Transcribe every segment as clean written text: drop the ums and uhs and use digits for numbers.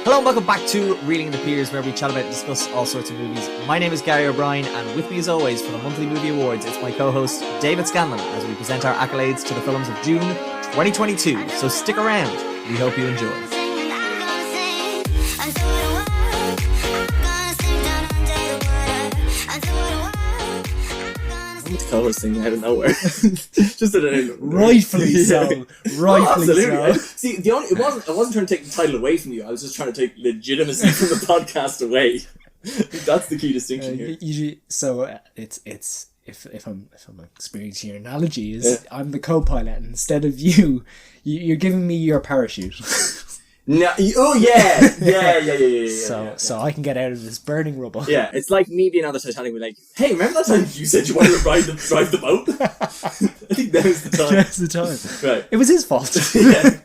Hello and welcome back to Reading in the Peers, where we chat about and discuss all sorts of movies. My name is Gary O'Brien, and with me as always for the monthly movie awards, it's my co-host David Scanlon as we present our accolades to the films of June 2022. So stick around, we hope you enjoy. Co-hosting out of nowhere. Just rightfully so. Rightfully so. See, I wasn't trying to take the title away from you. I was just trying to take legitimacy from the podcast away. That's the key distinction here. Usually, so it's if I'm experiencing your analogy is I'm the co-pilot, and instead of you're giving me your parachute. No, yeah. So I can get out of this burning rubble. Yeah, it's like me being on the Titanic with like, hey, remember that time you said you wanted to drive the boat? I think that was the time. That's the time. Right. It was his fault. Yeah.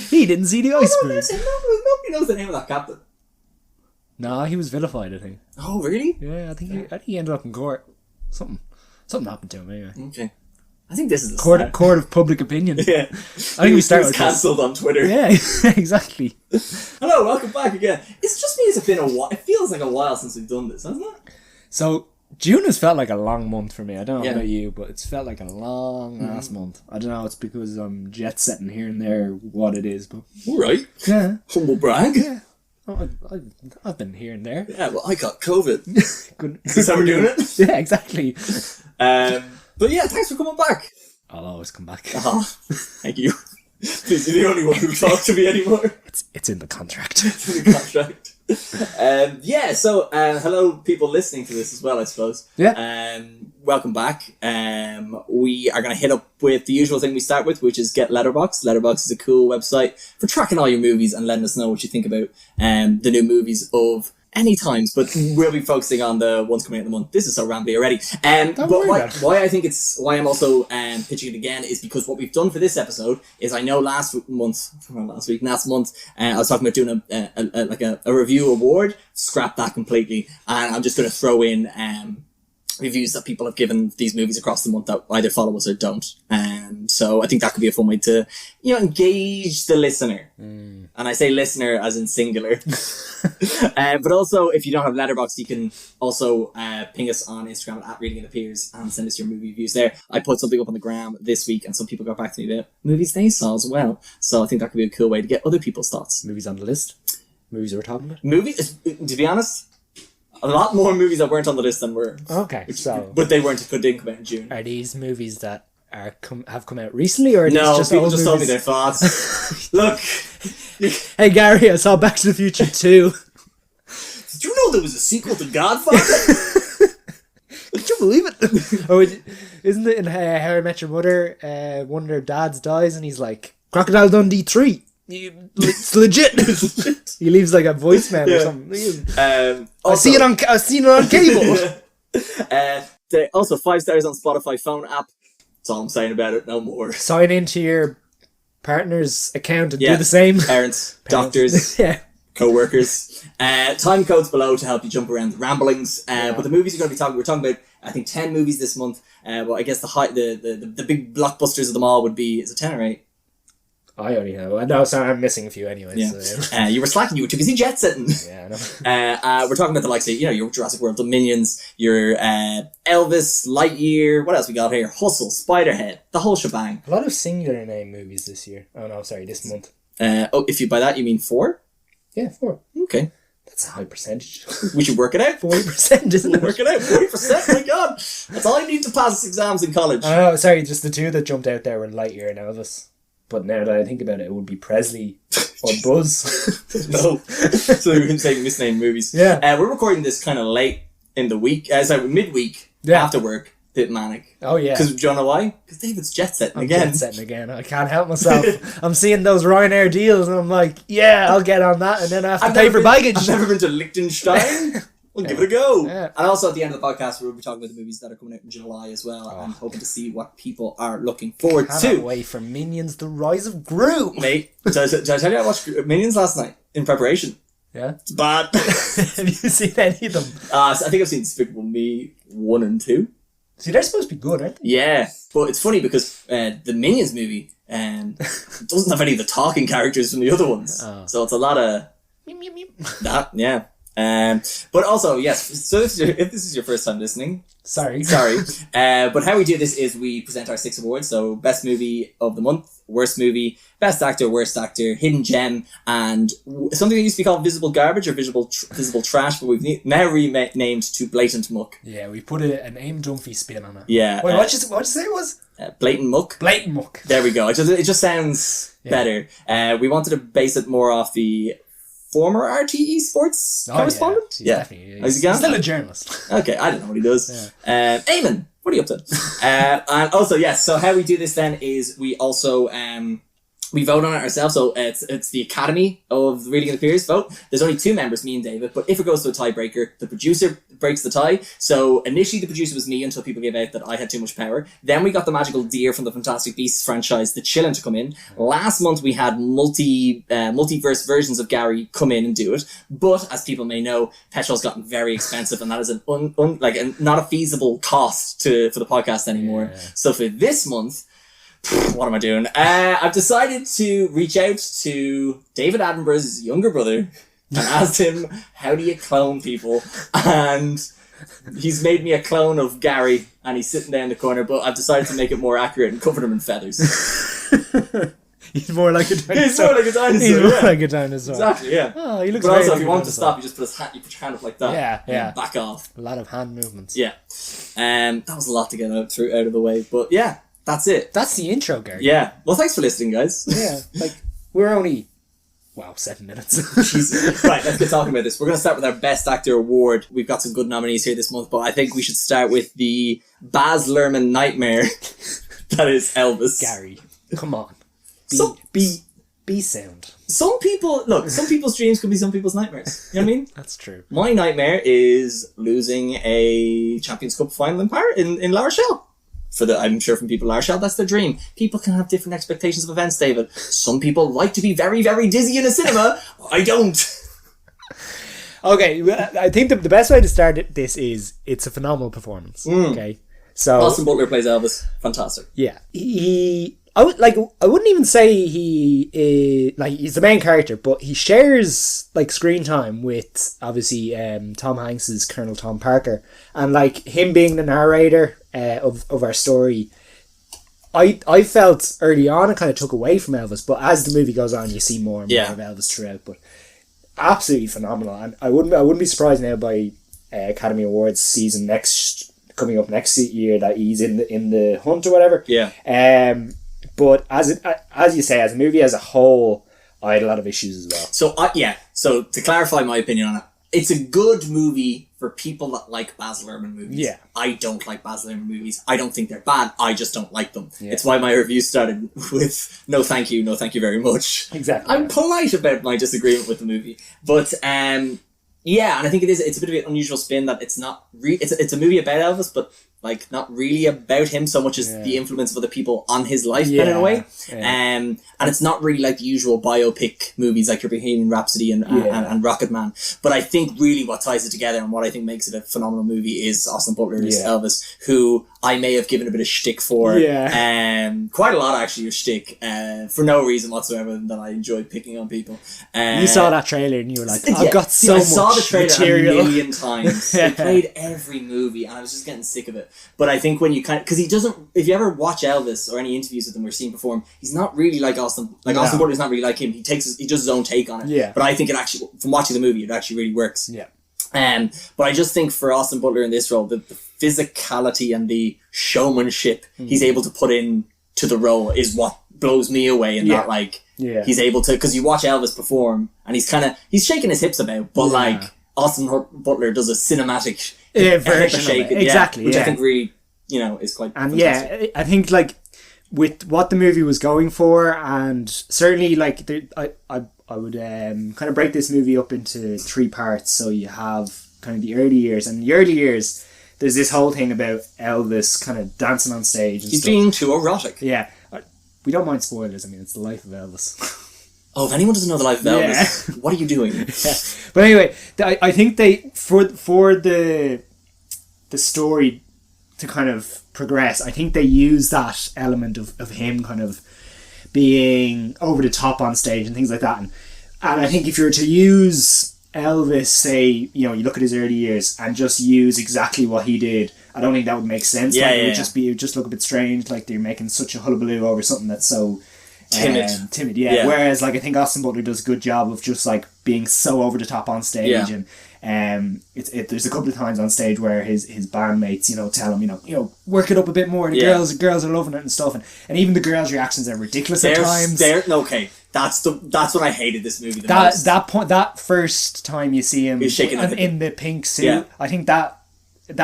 He didn't see the iceberg. Nobody knows the name of that captain. Nah, he was vilified, I think. Oh, really? Yeah, I think he ended up in court. Something happened to him anyway. Okay. I think this is a court of public opinion. Yeah. I think we started cancelled on Twitter. Yeah, exactly. Hello, welcome back again. It's just me, it's been a while. It feels like a while since we've done this, hasn't it? So, June has felt like a long month for me. I don't know about you, but it's felt like a long last month. I don't know, it's because I'm jet setting here and there what it is, but... Alright. Yeah. Humble brag. Yeah. Oh, I've been here and there. Yeah, well, I got COVID. Good. Is this how we're doing it? Yeah, exactly. But yeah, thanks for coming back. I'll always come back. Oh, thank you. Please, you're the only one who talks to me anymore. It's in the contract. It's in the contract. So hello people listening to this as well, I suppose. Yeah. Welcome back. We are going to hit up with the usual thing we start with, which is Get Letterboxd. Letterboxd is a cool website for tracking all your movies and letting us know what you think about the new movies of any times, but we'll be focusing on the ones coming out in the month. This is so rambly already. But why I'm also pitching it again is because what we've done for this episode is, I know last month I was talking about doing a review award. Scrap that completely, and I'm just going to throw in reviews that people have given these movies across the month that either follow us or don't. So I think that could be a fun way to, engage the listener. And I say listener as in singular. But also, if you don't have Letterboxd, you can also ping us on Instagram at Reading in the Peers and send us your movie reviews there. I put something up on the gram this week, and some people got back to me about movies they saw as well. So I think that could be a cool way to get other people's thoughts. Movies on the list? Movies we're talking about? Movies, to be honest, a lot more movies that weren't on the list than were. Okay, but they didn't come out in June. Are these movies that have come out recently, or are these just people old just movies? told me their thoughts. Look, hey Gary, I saw Back to the Future 2. Did you know there was a sequel to Godfather? Could you believe it? Or isn't it in How I Met Your Mother? One of their dads dies, and he's like, Crocodile Dundee 3. It's legit. He leaves like a voicemail or something. I've seen it on cable. Also 5 stars on Spotify phone app. That's all I'm saying about it. No more. Sign into your partner's account and do the same. Parents, doctors, co-workers. Time codes below to help you jump around the ramblings. But the movies we're talking about, I think 10 movies this month. Well, I guess the big blockbusters of them all would be, is it 10 or 8? I only know. No, sorry, I'm missing a few anyway. Yeah. So. You were slacking. You were too busy jet setting. Yeah, I know. We're talking about the likes of, your Jurassic World, the Minions, your Elvis, Lightyear. What else we got here? Hustle, Spiderhead, the whole shebang. A lot of singular name movies this year. Oh no, sorry, this month. If you by that you mean 4? Yeah, 4. Okay. That's a high percentage. We should work it out. 40%, isn't it? Work it out. 40%. My God, that's all I need to pass exams in college. Oh, sorry, just the two that jumped out there were Lightyear and Elvis. But now that I think about it, it would be Presley or Buzz. No. So we've been saying misnamed movies. Yeah. We're recording this kind of late in the week. Midweek after work. Bit manic. Oh, yeah. Because do you know why? Because David's jet setting again. Jet setting again. I can't help myself. I'm seeing those Ryanair deals and I'm like, yeah, I'll get on that. And then I have to pay for baggage. I've never been to Liechtenstein. We'll give it a go. Yeah. And also at the end of the podcast, we'll be talking about the movies that are coming out in July as well. And hoping to see what people are looking forward to. Can't wait for Minions: The Rise of Gru. Mate, did I tell you I watched Minions last night in preparation? Yeah. It's bad. Have you seen any of them? I think I've seen Despicable Me 1 and 2. See, they're supposed to be good, aren't they? Yeah. But it's funny because the Minions movie doesn't have any of the talking characters from the other ones. So it's a lot of... That, yeah. But also, yes, so if this is your first time listening, Sorry. but how we do this is we present our 6 awards. So best movie of the month, worst movie, best actor, worst actor, hidden gem, and something that used to be called visible garbage or visible trash, but we've now renamed to blatant muck. Yeah, we put an Aim Dunphy spin on it. Yeah. Wait, what'd you say it was? Blatant muck. Blatant muck. There we go. It just sounds better. We wanted to base it more off the former RTE sports correspondent. Yeah. Definitely. How's he going? He's still a journalist. Okay, I don't know what he does. Eamon, what are you up to? And also, yes, so how we do this then is we also we vote on it ourselves. So it's the Academy of Reading and the Peers vote. There's only 2 members, me and David, but if it goes to a tiebreaker, the producer breaks the tie. So initially the producer was me until people gave out that I had too much power. Then we got the magical deer from the Fantastic Beasts franchise, the Chillin', to come in. Last month we had multiverse versions of Gary come in and do it. But as people may know, petrol's gotten very expensive, and that is not a feasible cost for the podcast anymore. Yeah. So for this month, what am I doing? I've decided to reach out to David Attenborough's younger brother and asked him, how do you clone people? And he's made me a clone of Gary, and he's sitting there in the corner, but I've decided to make it more accurate and cover him in feathers. He's more like a dinosaur. He's more like a dinosaur. He's more like a dinosaur. Exactly, yeah. Oh, he looks but very also, like if you a want to dinosaur. stop, you just you put your hand up like that. Yeah. And back off. A lot of hand movements. Yeah. That was a lot to get out of the way, but yeah. That's it. That's the intro, Gary. Yeah. Well, thanks for listening, guys. Yeah. We're only 7 minutes. Jesus. Right, let's get talking about this. We're going to start with our Best Actor Award. We've got some good nominees here this month, but I think we should start with the Baz Luhrmann nightmare that is Elvis. Gary, come on. Be sound. Some people's dreams could be some people's nightmares. You know what I mean? That's true. My nightmare is losing a Champions Cup final in La Rochelle. I'm sure from people in La Rochelle, that's their dream. People can have different expectations of events, David. Some people like to be very, very dizzy in a cinema. I don't. Okay, I think the best way to start this is it's a phenomenal performance. Okay, so Austin Butler plays Elvis. Fantastic. Yeah, I wouldn't even say he is, he's the main character, but he shares screen time with obviously Tom Hanks's Colonel Tom Parker, and him being the narrator of our story. I felt early on it kind of took away from Elvis, but as the movie goes on, you see more and more of Elvis throughout. But absolutely phenomenal, and I wouldn't be surprised now by Academy Awards season coming up next year that he's in the hunt or whatever. Yeah. But as you say, as a movie as a whole, I had a lot of issues as well. So to clarify my opinion on it, it's a good movie for people that like Baz Luhrmann movies. Yeah. I don't like Baz Luhrmann movies. I don't think they're bad. I just don't like them. Yeah. It's why my review started with no thank you very much. Exactly. I'm polite about my disagreement with the movie. But and I think it's a bit of an unusual spin that it's not it's a movie about Elvis, but not really about him so much as the influence of other people on his life in a way. Yeah. And it's not really like the usual biopic movies like your Bohemian Rhapsody and Rocket Man. But I think really what ties it together and what I think makes it a phenomenal movie is Austin Butler's Elvis, who I may have given a bit of shtick for. Quite a lot actually of shtick, for no reason whatsoever than that I enjoyed picking on people. You saw that trailer and you were like, I've got so much material. I saw the trailer material. a million times. They played every movie and I was just getting sick of it. But I think when you because he doesn't, if you ever watch Elvis or any interviews with him or see him perform, he's not really like Austin. Austin Butler's not really like him. He does his own take on it. Yeah. But I think it actually, from watching the movie, it actually really works. Yeah. But I just think for Austin Butler in this role, the physicality and the showmanship he's able to put in to the role is what blows me away, and not he's able to, because you watch Elvis perform and he's shaking his hips about, but Austin Butler does a cinematic version of it. Exactly, which I think really, is quite fantastic. I think with what the movie was going for, and certainly I would kind of break this movie up into 3 parts. So you have kind of the early years, and in the early years there's this whole thing about Elvis kind of dancing on stage and he's stuff. being too erotic. Yeah, we don't mind spoilers. I mean, it's the life of Elvis. Oh, if anyone doesn't know the life of Elvis, what are you doing? But anyway, I think they for the story to kind of progress, I think they use that element of him kind of being over the top on stage and things like that. And And I think if you were to use Elvis, say, you look at his early years and just use exactly what he did, I don't think that would make sense. It would just look a bit strange, like they're making such a hullabaloo over something that's so timid. Whereas I think Austin Butler does a good job of just being so over the top on stage, and there's a couple of times on stage where his bandmates tell him work it up a bit more. The girls are loving it and stuff, and even the girls' reactions are ridiculous at times. Okay, that's what I hated this movie the most. That first time you see him in the pink suit, I think that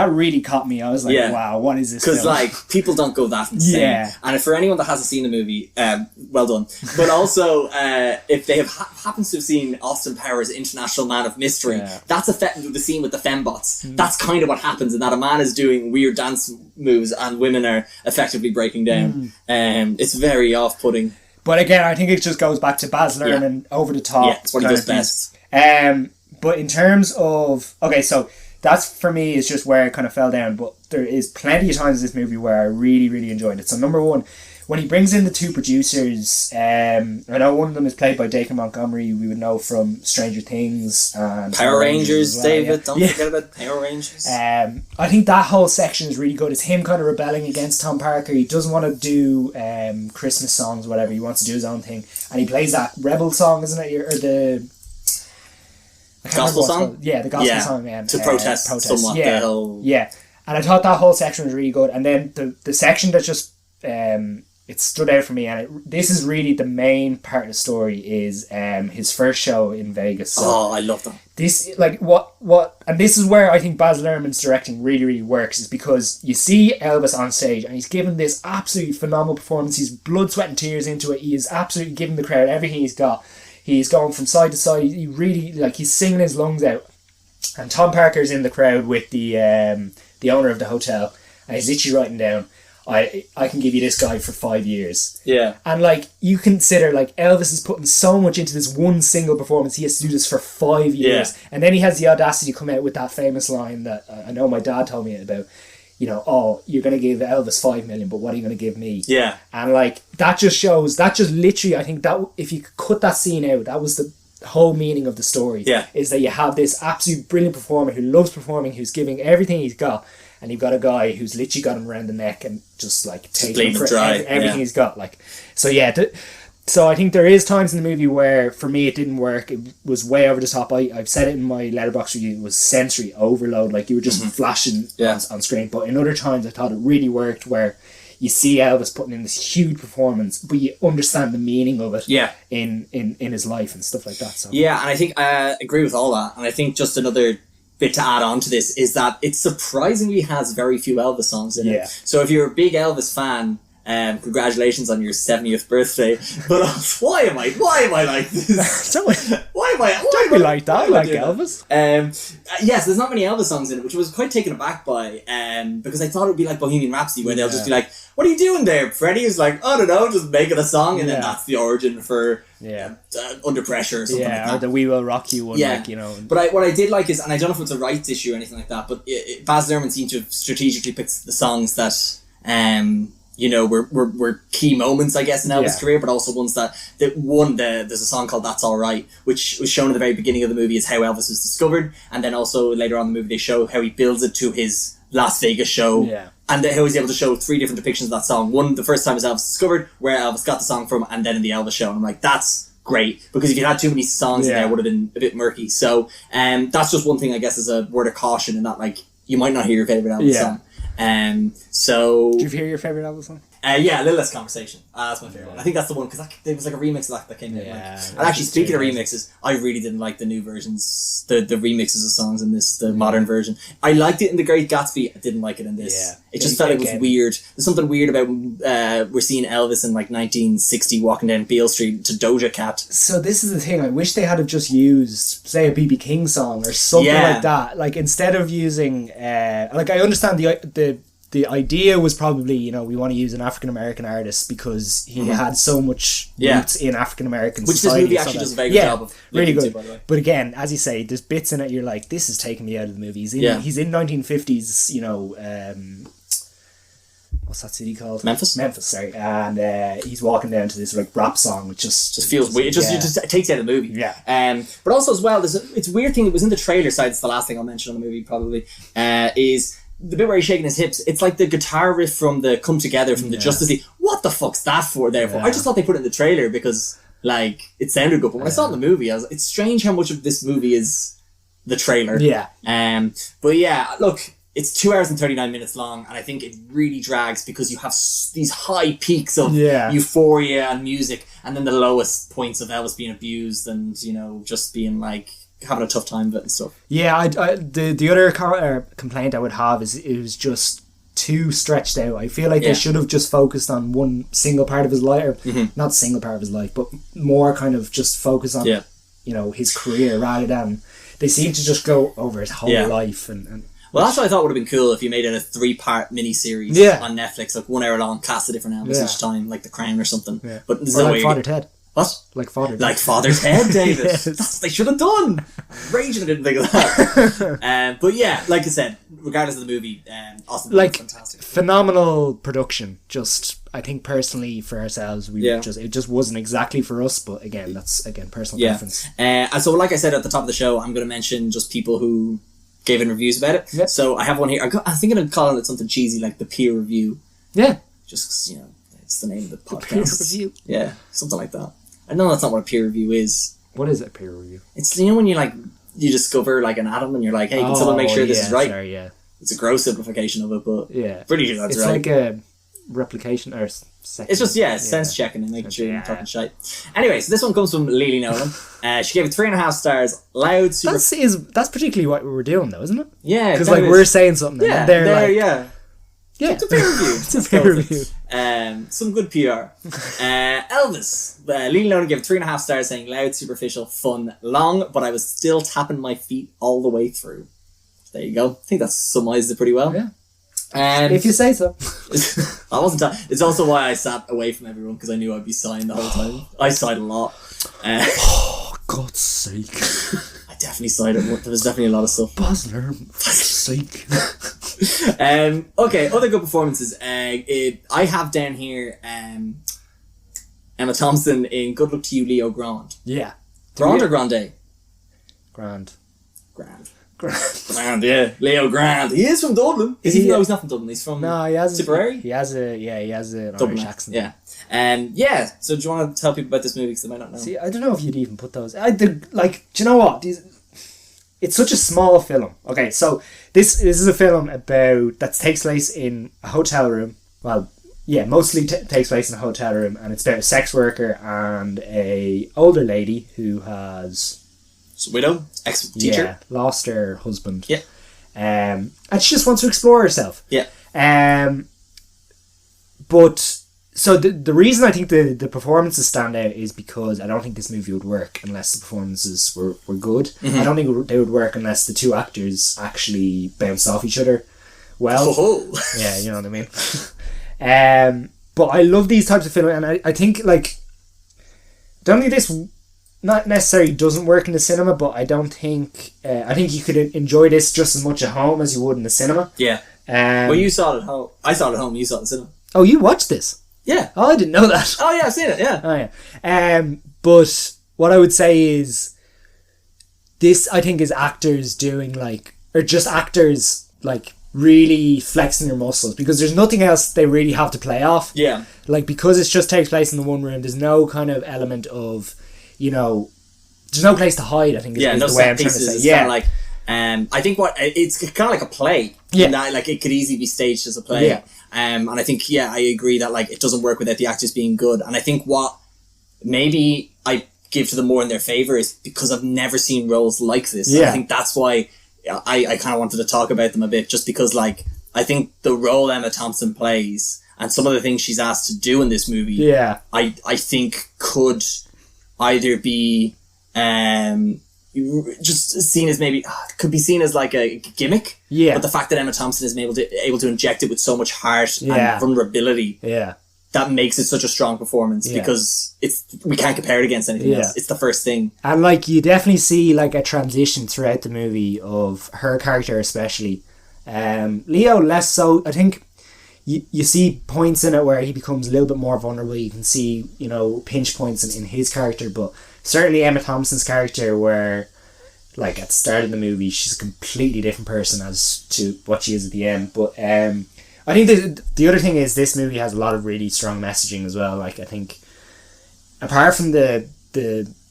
really caught me. I was like, wow, what is this? Because people don't go that insane. Yeah. And for anyone that hasn't seen the movie, well done. But also, if they happens to have seen Austin Powers' International Man of Mystery, that's effectively the scene with the fembots. That's kind of what happens, in that a man is doing weird dance moves and women are effectively breaking down. It's very off-putting. But again, I think it just goes back to Baz Luhrmann over the top. Yeah, it's what he does best. But in terms of so. That's, for me, is just where it kind of fell down. But there is plenty of times in this movie where I really, really enjoyed it. So, number one, when he brings in the two producers, I know one of them is played by Dacre Montgomery, we would know from Stranger Things. And Power Rangers, David. Don't forget about Power Rangers. I think that whole section is really good. It's him kind of rebelling against Tom Parker. He doesn't want to do Christmas songs, whatever. He wants to do his own thing. And he plays that Rebel song, isn't it? Or the... Gospel song? Yeah, the gospel song. To protest somewhat. Yeah. And I thought that whole section was really good. And then the section that just it stood out for me, and this is really the main part of the story, is his first show in Vegas. So I love that. This and this is where I think Baz Luhrmann's directing really, really works, is because you see Elvis on stage and he's given this absolutely phenomenal performance. He's blood, sweat and tears into it. He is absolutely giving the crowd everything he's got. He's going from side to side. He really, he's singing his lungs out. And Tom Parker's in the crowd with the owner of the hotel, and he's literally writing down, I can give you this guy for 5 years. Yeah. And you consider Elvis is putting so much into this one single performance. He has to do this for 5 years. Yeah. And then he has the audacity to come out with that famous line that I know my dad told me about. You're going to give Elvis 5 million, but what are you going to give me? Yeah. And that just literally, I think that if you could cut that scene out, that was the whole meaning of the story. Yeah. Is that you have this absolute brilliant performer who loves performing, who's giving everything he's got, and you've got a guy who's literally got him around the neck and just taking him for everything he's got. So I think there is times in the movie where, for me, it didn't work. It was way over the top. I've said it in my Letterboxd review. It was sensory overload. You were just flashing on screen. But in other times, I thought it really worked, where you see Elvis putting in this huge performance, but you understand the meaning of it in his life and stuff like that. So. Yeah, and I think I agree with all that. And I think just another bit to add on to this is that it surprisingly has very few Elvis songs in it. So if you're a big Elvis fan, congratulations on your 70th birthday. But why am I like this? Don't be like that, like Elvis. Yes, there's not many Elvis songs in it, which I was quite taken aback by, because I thought it would be like Bohemian Rhapsody, where they'll just be like, what are you doing there? Freddie is like, I don't know, just making a song, and then that's the origin for Under Pressure or something like that. Or the We Will Rock You one, But what I did like is, and I don't know if it's a rights issue or anything like that, but Baz Luhrmann seemed to have strategically picked the songs that were key moments, I guess, in Elvis' career, but also ones there's a song called That's Alright, which was shown at the very beginning of the movie as how Elvis was discovered, and then also later on in the movie they show how he builds it to his Las Vegas show, and how he's able to show 3 different depictions of that song. One, the first time was Elvis discovered, where Elvis got the song from, and then in the Elvis show, and I'm like, that's great, because if you had too many songs in there, it would have been a bit murky. So that's just one thing, I guess, as a word of caution, in that you might not hear your favourite Elvis song. So did you hear your favourite Elvis song? A Little Less Conversation. That's my favourite one. I think that's the one, because there was a remix of that came out. And actually, speaking of remixes, I really didn't like the new versions, the remixes of songs in this, the modern version. I liked it in The Great Gatsby. I didn't like it in this. It just felt it was weird. There's something weird about we're seeing Elvis in 1960 walking down Beale Street to Doja Cat. So this is the thing. I wish they had have just used, say, a B.B. King song or something like that. Instead of using, I understand the idea was probably, we want to use an African-American artist because he had so much roots in African-American society. Which this movie actually does a very good job of. Really good. By the way. But again, as you say, there's bits in it you're like, this is taking me out of the movie. He's in 1950s, what's that city called? Memphis, sorry. And he's walking down to this like rap song, which just feels weird. It just takes you out of the movie. Yeah. But also as well, it's a weird thing. It was in the trailer side. It's the last thing I'll mention on the movie probably. Is the bit where he's shaking his hips. It's like the guitar riff from the Come Together from the Justice League. What the fuck's that for? Therefore, I just thought they put it in the trailer because like it sounded good. But when I saw it in the movie, it's strange how much of this movie is the trailer. Yeah. But yeah, look. It's 2 hours and 39 minutes long, and I think it really drags because you have these high peaks of euphoria and music, and then the lowest points of Elvis being abused and, you know, just being like having a tough time with it and stuff. Yeah, the other complaint I would have is it was just too stretched out. I feel like they should have just focused on one single part of his life, or not single part of his life, but more kind of just focus on, you know, his career rather than they seem to just go over his whole life and well, that's what I thought would have been cool if you made it a 3-part miniseries on Netflix, like 1 hour long, cast a different Elvis each time, like The Crown or something. Yeah. But there's no like way. Father Ted. What? Like Father Ted. Like Father's Head, David. Yes. That's what they should have done. Raging I didn't think of that. But yeah, like I said, regardless of the movie, Austin like fantastic. Phenomenal production. Just I think personally for ourselves, it just wasn't exactly for us. But again, that's personal preference. And so, like I said at the top of the show, I'm going to mention just people who gave in reviews about it. Yep. So I have one here. I'm thinking of calling it something cheesy like the peer review. Yeah. Just 'cause, you know, it's the name of the podcast. The peer review. Yeah, something like that. I know that's not what a peer review is. What is a peer review? It's, you know, when you discover like an atom and you're like, hey, can someone make sure this is right? Sorry, yeah. It's a gross simplification of it, but pretty sure that's right. It's like a replication or second. It's just sense checking and making sure you're not talking shite. Anyway, so this one comes from Lily Nolan. She gave it 3.5 stars. Loud, super. That's particularly what we were doing, though, isn't it? Yeah, because like we're saying something, and they're like, yeah. It's a peer review. It's a peer review. Some good PR. Elvis. Lily Nolan gave it 3.5 stars, saying loud, superficial, fun, long, but I was still tapping my feet all the way through. There you go. I think that summarizes it pretty well. Yeah. If you say so. I wasn't. It's also why I sat away from everyone because I knew I'd be sighing the whole time. I sighed a lot. Oh, God's sake! I definitely sighed. There was definitely a lot of stuff. Bosler, for sake. Okay, other good performances. I have down here Emma Thompson in Good Luck to You, Leo Grande. Yeah. Grande or Grande? Grande. Grande, yeah. Leo Grande. He is from Dublin. No, he's not from Dublin. He's from Tipperary. He has an Dublin Irish accent. Yeah. So do you want to tell people about this movie because they might not know? See, I don't know if you'd even put those. Do you know what? It's such a small film. Okay, so this is a film that takes place in a hotel room. Well, yeah, mostly takes place in a hotel room, and it's about a sex worker and a older lady who has. Widow, ex-teacher. Yeah, lost her husband. Yeah. And she just wants to explore herself. Yeah. But, so the reason I think the performances stand out is because I don't think this movie would work unless the performances were good. Mm-hmm. I don't think they would work unless the two actors actually bounced off each other well. Oh. Yeah, you know what I mean? But I love these types of films, and I think, like, don't think this not necessarily doesn't work in the cinema, but I don't think I think you could enjoy this just as much at home as you would in the cinema. Yeah. Well, you saw it at home. I saw it at home. You saw it in the cinema. Oh, you watched this? Yeah. Oh, I didn't know that. Oh, yeah, I've seen it. Yeah. Oh, yeah. But what I would say is this, I think, is actors doing actors really flexing their muscles because there's nothing else they really have to play off. Yeah. Like, because it just takes place in the one room, there's no kind of element of, you know, there's no place to hide, I think, is no the way I'm trying to say. It's kind of like, I think it's kind of like a play. Yeah. That, like, it could easily be staged as a play. Yeah. And I think, I agree that, like, it doesn't work without the actors being good. And I think what maybe I give to them more in their favour is because I've never seen roles like this. Yeah. I think that's why I kind of wanted to talk about them a bit, just because, like, I think the role Emma Thompson plays and some of the things she's asked to do in this movie, I think could either be just seen as could be seen as like a gimmick. Yeah. But the fact that Emma Thompson is able to inject it with so much heart and vulnerability. Yeah. That makes it such a strong performance because we can't compare it against anything else. It's the first thing. And like you definitely see like a transition throughout the movie of her character especially. Leo less so. I think you see points in it where he becomes a little bit more vulnerable. You can see, pinch points in his character, but certainly Emma Thompson's character, where like at the start of the movie she's a completely different person as to what she is at the end. But I think the other thing is this movie has a lot of really strong messaging as well. Like I think apart from the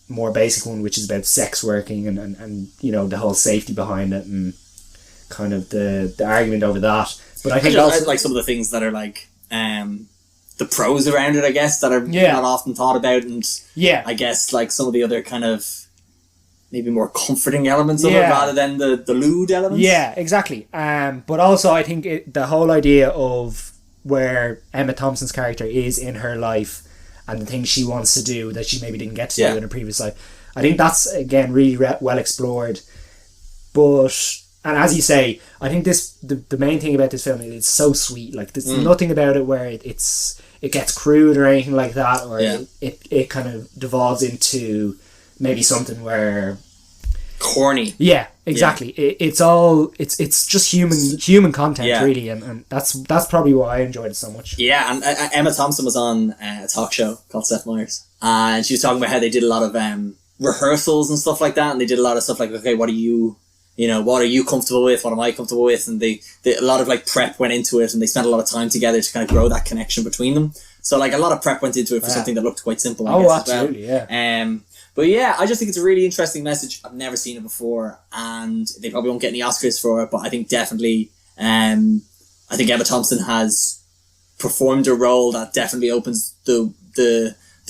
more basic one, which is about sex working and the whole safety behind it and kind of the argument over that. But I think also like some of the things that are like the pros around it, I guess, that are not often thought about, and I guess like some of the other kind of maybe more comforting elements of it rather than the lewd elements. Yeah, exactly. But also I think the whole idea of where Emma Thompson's character is in her life and the things she wants to do that she maybe didn't get to do in her previous life, I think that's again really well explored. But and as you say, I think the main thing about this film is it's so sweet. Like there's nothing about it where it gets crude or anything like that, or it kind of devolves into maybe something where corny. Yeah, exactly. Yeah. It's just human content really, and that's probably why I enjoyed it so much. Yeah, and Emma Thompson was on a talk show called Seth Meyers, and she was talking about how they did a lot of rehearsals and stuff like that, and they did a lot of stuff like, okay, what are you comfortable with? What am I comfortable with? And they a lot of like prep went into it, and they spent a lot of time together to kind of grow that connection between them. So like a lot of prep went into it for something that looked quite simple. I guess, absolutely, as well. But yeah, I just think it's a really interesting message. I've never seen it before, and they probably won't get any Oscars for it, but I think definitely, I think Emma Thompson has performed a role that definitely opens the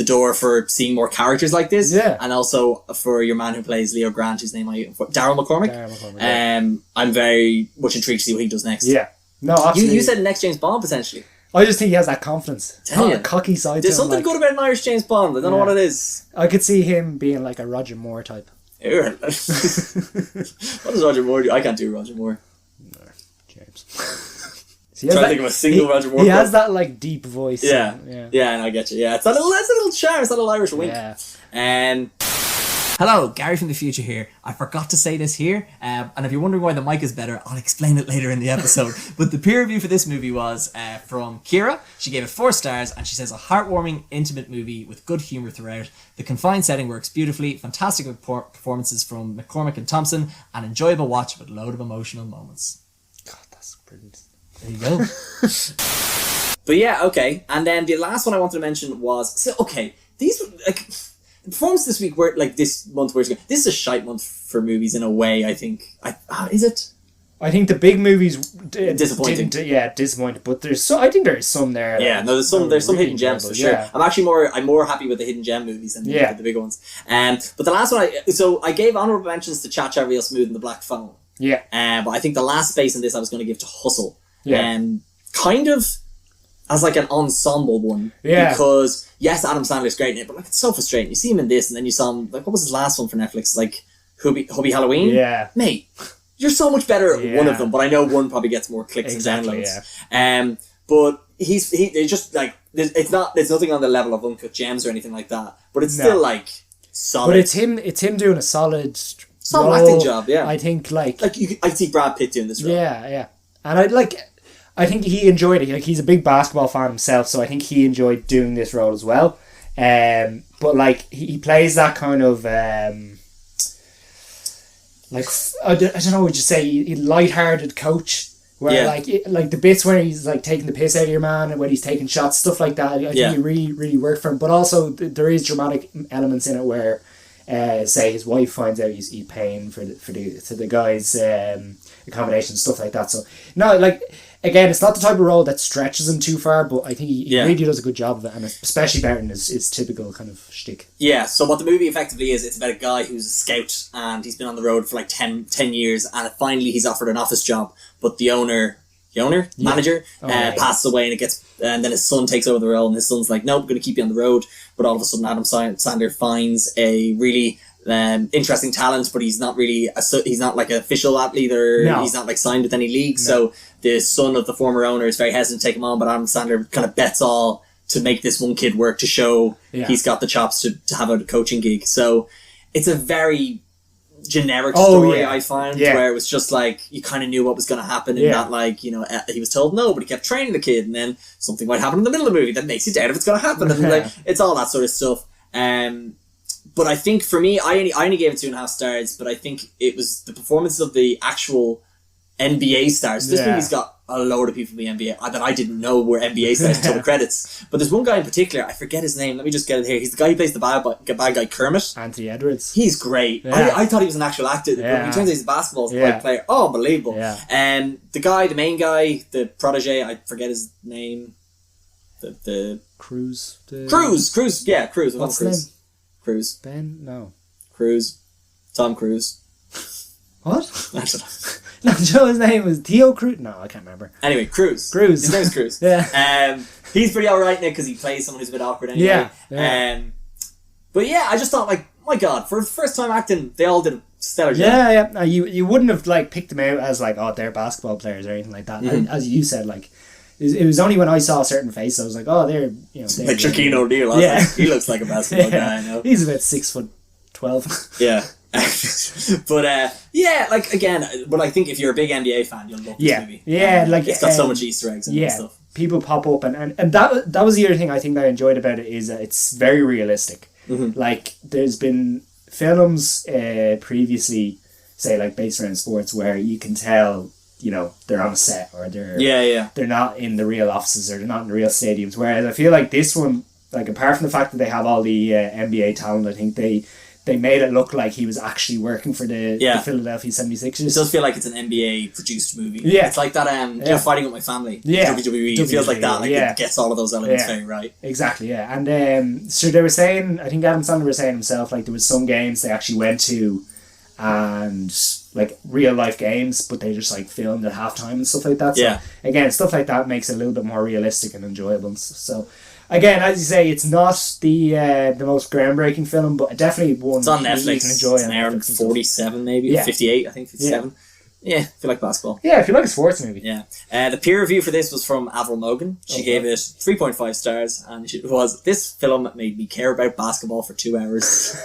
door for seeing more characters like this. Yeah. And also for your man who plays Leo Grant, whose name Daryl McCormack. I'm very much intrigued to see what he does next. Yeah. No, absolutely. You said next James Bond, potentially. I just think he has that confidence. A cocky side to him. There's something good about an Irish James Bond. I don't know what it is. I could see him being like a Roger Moore type. What does Roger Moore do? I can't do Roger Moore. No, James. I'm trying to think of a single Roger Moore. He has that like deep voice. Yeah, and I get you. Yeah, it's that little charm. It's that little Irish wink. Yeah. Hello, Gary from the future here. I forgot to say this here, and if you're wondering why the mic is better, I'll explain it later in the episode. But the peer review for this movie was from Kira. She gave it 4 stars, and she says a heartwarming, intimate movie with good humour throughout. The confined setting works beautifully, fantastic performances from McCormack and Thompson, an enjoyable watch with a load of emotional moments. God, that's brilliant. There you go. But yeah, okay. And then the last one I wanted to mention was, these like the performances this week were like this month. This is a shite month for movies in a way. I think. Is it? I think the big movies disappointing. Disappointed. But I think there is some there. Yeah, no, there's some really hidden gems for sure. Yeah. I'm more happy with the hidden gem movies than the big ones. But the last one, I gave honorable mentions to Cha Cha Real Smooth and The Black Phone. Yeah. But I think the last space in this I was going to give to Hustle. Yeah. Kind of as like an ensemble one. Yeah. Because yes, Adam Sandler's great in it, but like it's so frustrating. You see him in this, and then you saw him like, what was his last one for Netflix? Like Hubie Halloween. Yeah. Mate, you're so much better at one of them, but I know one probably gets more clicks and downloads. Yeah. But it's just like there's nothing on the level of Uncut Gems or anything like that. But it's still like solid. But it's him doing a solid acting job. Yeah, I think I see Brad Pitt doing this role. Yeah, and I think he enjoyed it. Like he's a big basketball fan himself, so I think he enjoyed doing this role as well. But like he plays that kind of like I don't know what you say, light-hearted coach, where like the bits where he's like taking the piss out of your man and when he's taking shots, stuff like that. I think it really, really worked for him. But also there is dramatic elements in it where, say his wife finds out he's paying for the guy's accommodation, stuff like that. So no, like again, it's not the type of role that stretches him too far, but I think he really does a good job of it, and especially Barton is typical kind of shtick. Yeah, so what the movie effectively is, it's about a guy who's a scout, and he's been on the road for like 10 years, and finally he's offered an office job, but the manager, passes away, and then his son takes over the role, and his son's like, nope, I'm going to keep you on the road. But all of a sudden Adam Sandler finds a really interesting talent, but he's not really he's not like an official athlete, or he's not like signed with any league. So the son of the former owner is very hesitant to take him on, but Adam Sandler kind of bets all to make this one kid work, to show he's got the chops to have a coaching gig. So it's a very generic Oh, story, yeah. I find, Yeah. where it was just like, you kind of knew what was going to happen, and Yeah. that, like, you know, he was told no, but he kept training the kid, and then something might happen in the middle of the movie that makes you doubt if it's going to happen, and like, it's all that sort of stuff. But I think for me, I only gave it 2.5 stars, but I think it was the performances of the actual NBA stars. This movie's got a load of people from the NBA that I didn't know were NBA stars until the credits. But there's one guy in particular, I forget his name, let me just get it here. He's the guy who plays the bad guy Kermit. Anthony Edwards. He's great. Yeah. I thought he was an actual actor, but when he turns out he's a basketball player. Oh, unbelievable. Yeah. The main guy, the protege, I forget his name. The Cruz. Cruz. Yeah, Cruz. What's his name? Cruz. Ben? No. Cruz. Tom Cruise. What? I don't know. No, Joe, his name was Theo Cruz. No, I can't remember. Anyway, Cruz. Cruz. His name's Cruz. Yeah. He's pretty alright in it because he plays someone who's a bit awkward anyway. Yeah. But yeah, I just thought, like, my God, for first time acting, they all did a stellar job. Yeah. No, you wouldn't have like picked them out as like, oh, they're basketball players or anything like that. And as you said, like, it was only when I saw a certain face I was like, oh, they're, you know, they're Like Shaquille O'Neal. Yeah. Like, he looks like a basketball guy, I know. He's about 6'12". Yeah. But yeah, like, again, but I think if you're a big NBA fan, you'll love this movie. Yeah, like it's got so much Easter eggs in it and stuff. People pop up and that was the other thing I think I enjoyed about it is that it's very realistic. Like there's been films previously, say like based around sports, where you can tell, you know, they're on a set or they're not in the real offices or they're not in the real stadiums. Whereas I feel like this one, like apart from the fact that they have all the NBA talent, I think they made it look like he was actually working for the Philadelphia 76ers. It does feel like it's an NBA produced movie. Yeah. It's like that you know, Fighting With My Family. Yeah. WWE. It feels like that. Like it gets all of those elements very right. Exactly, yeah. And so they were saying, I think Adam Sandler was saying himself, like there was some games they actually went to and like real life games, but they just like filmed at halftime and stuff like that. So again, stuff like that makes it a little bit more realistic and enjoyable. So again, as you say, it's not the most groundbreaking film, but definitely one it's on Netflix. You can enjoy. It's an hour and 47 maybe, 58 I think, 57. Yeah, I feel like basketball. Yeah, if you like a sports movie. Yeah. The peer review for this was from Avril Mogan. She gave it 3.5 stars, and it was, this film made me care about basketball for 2 hours.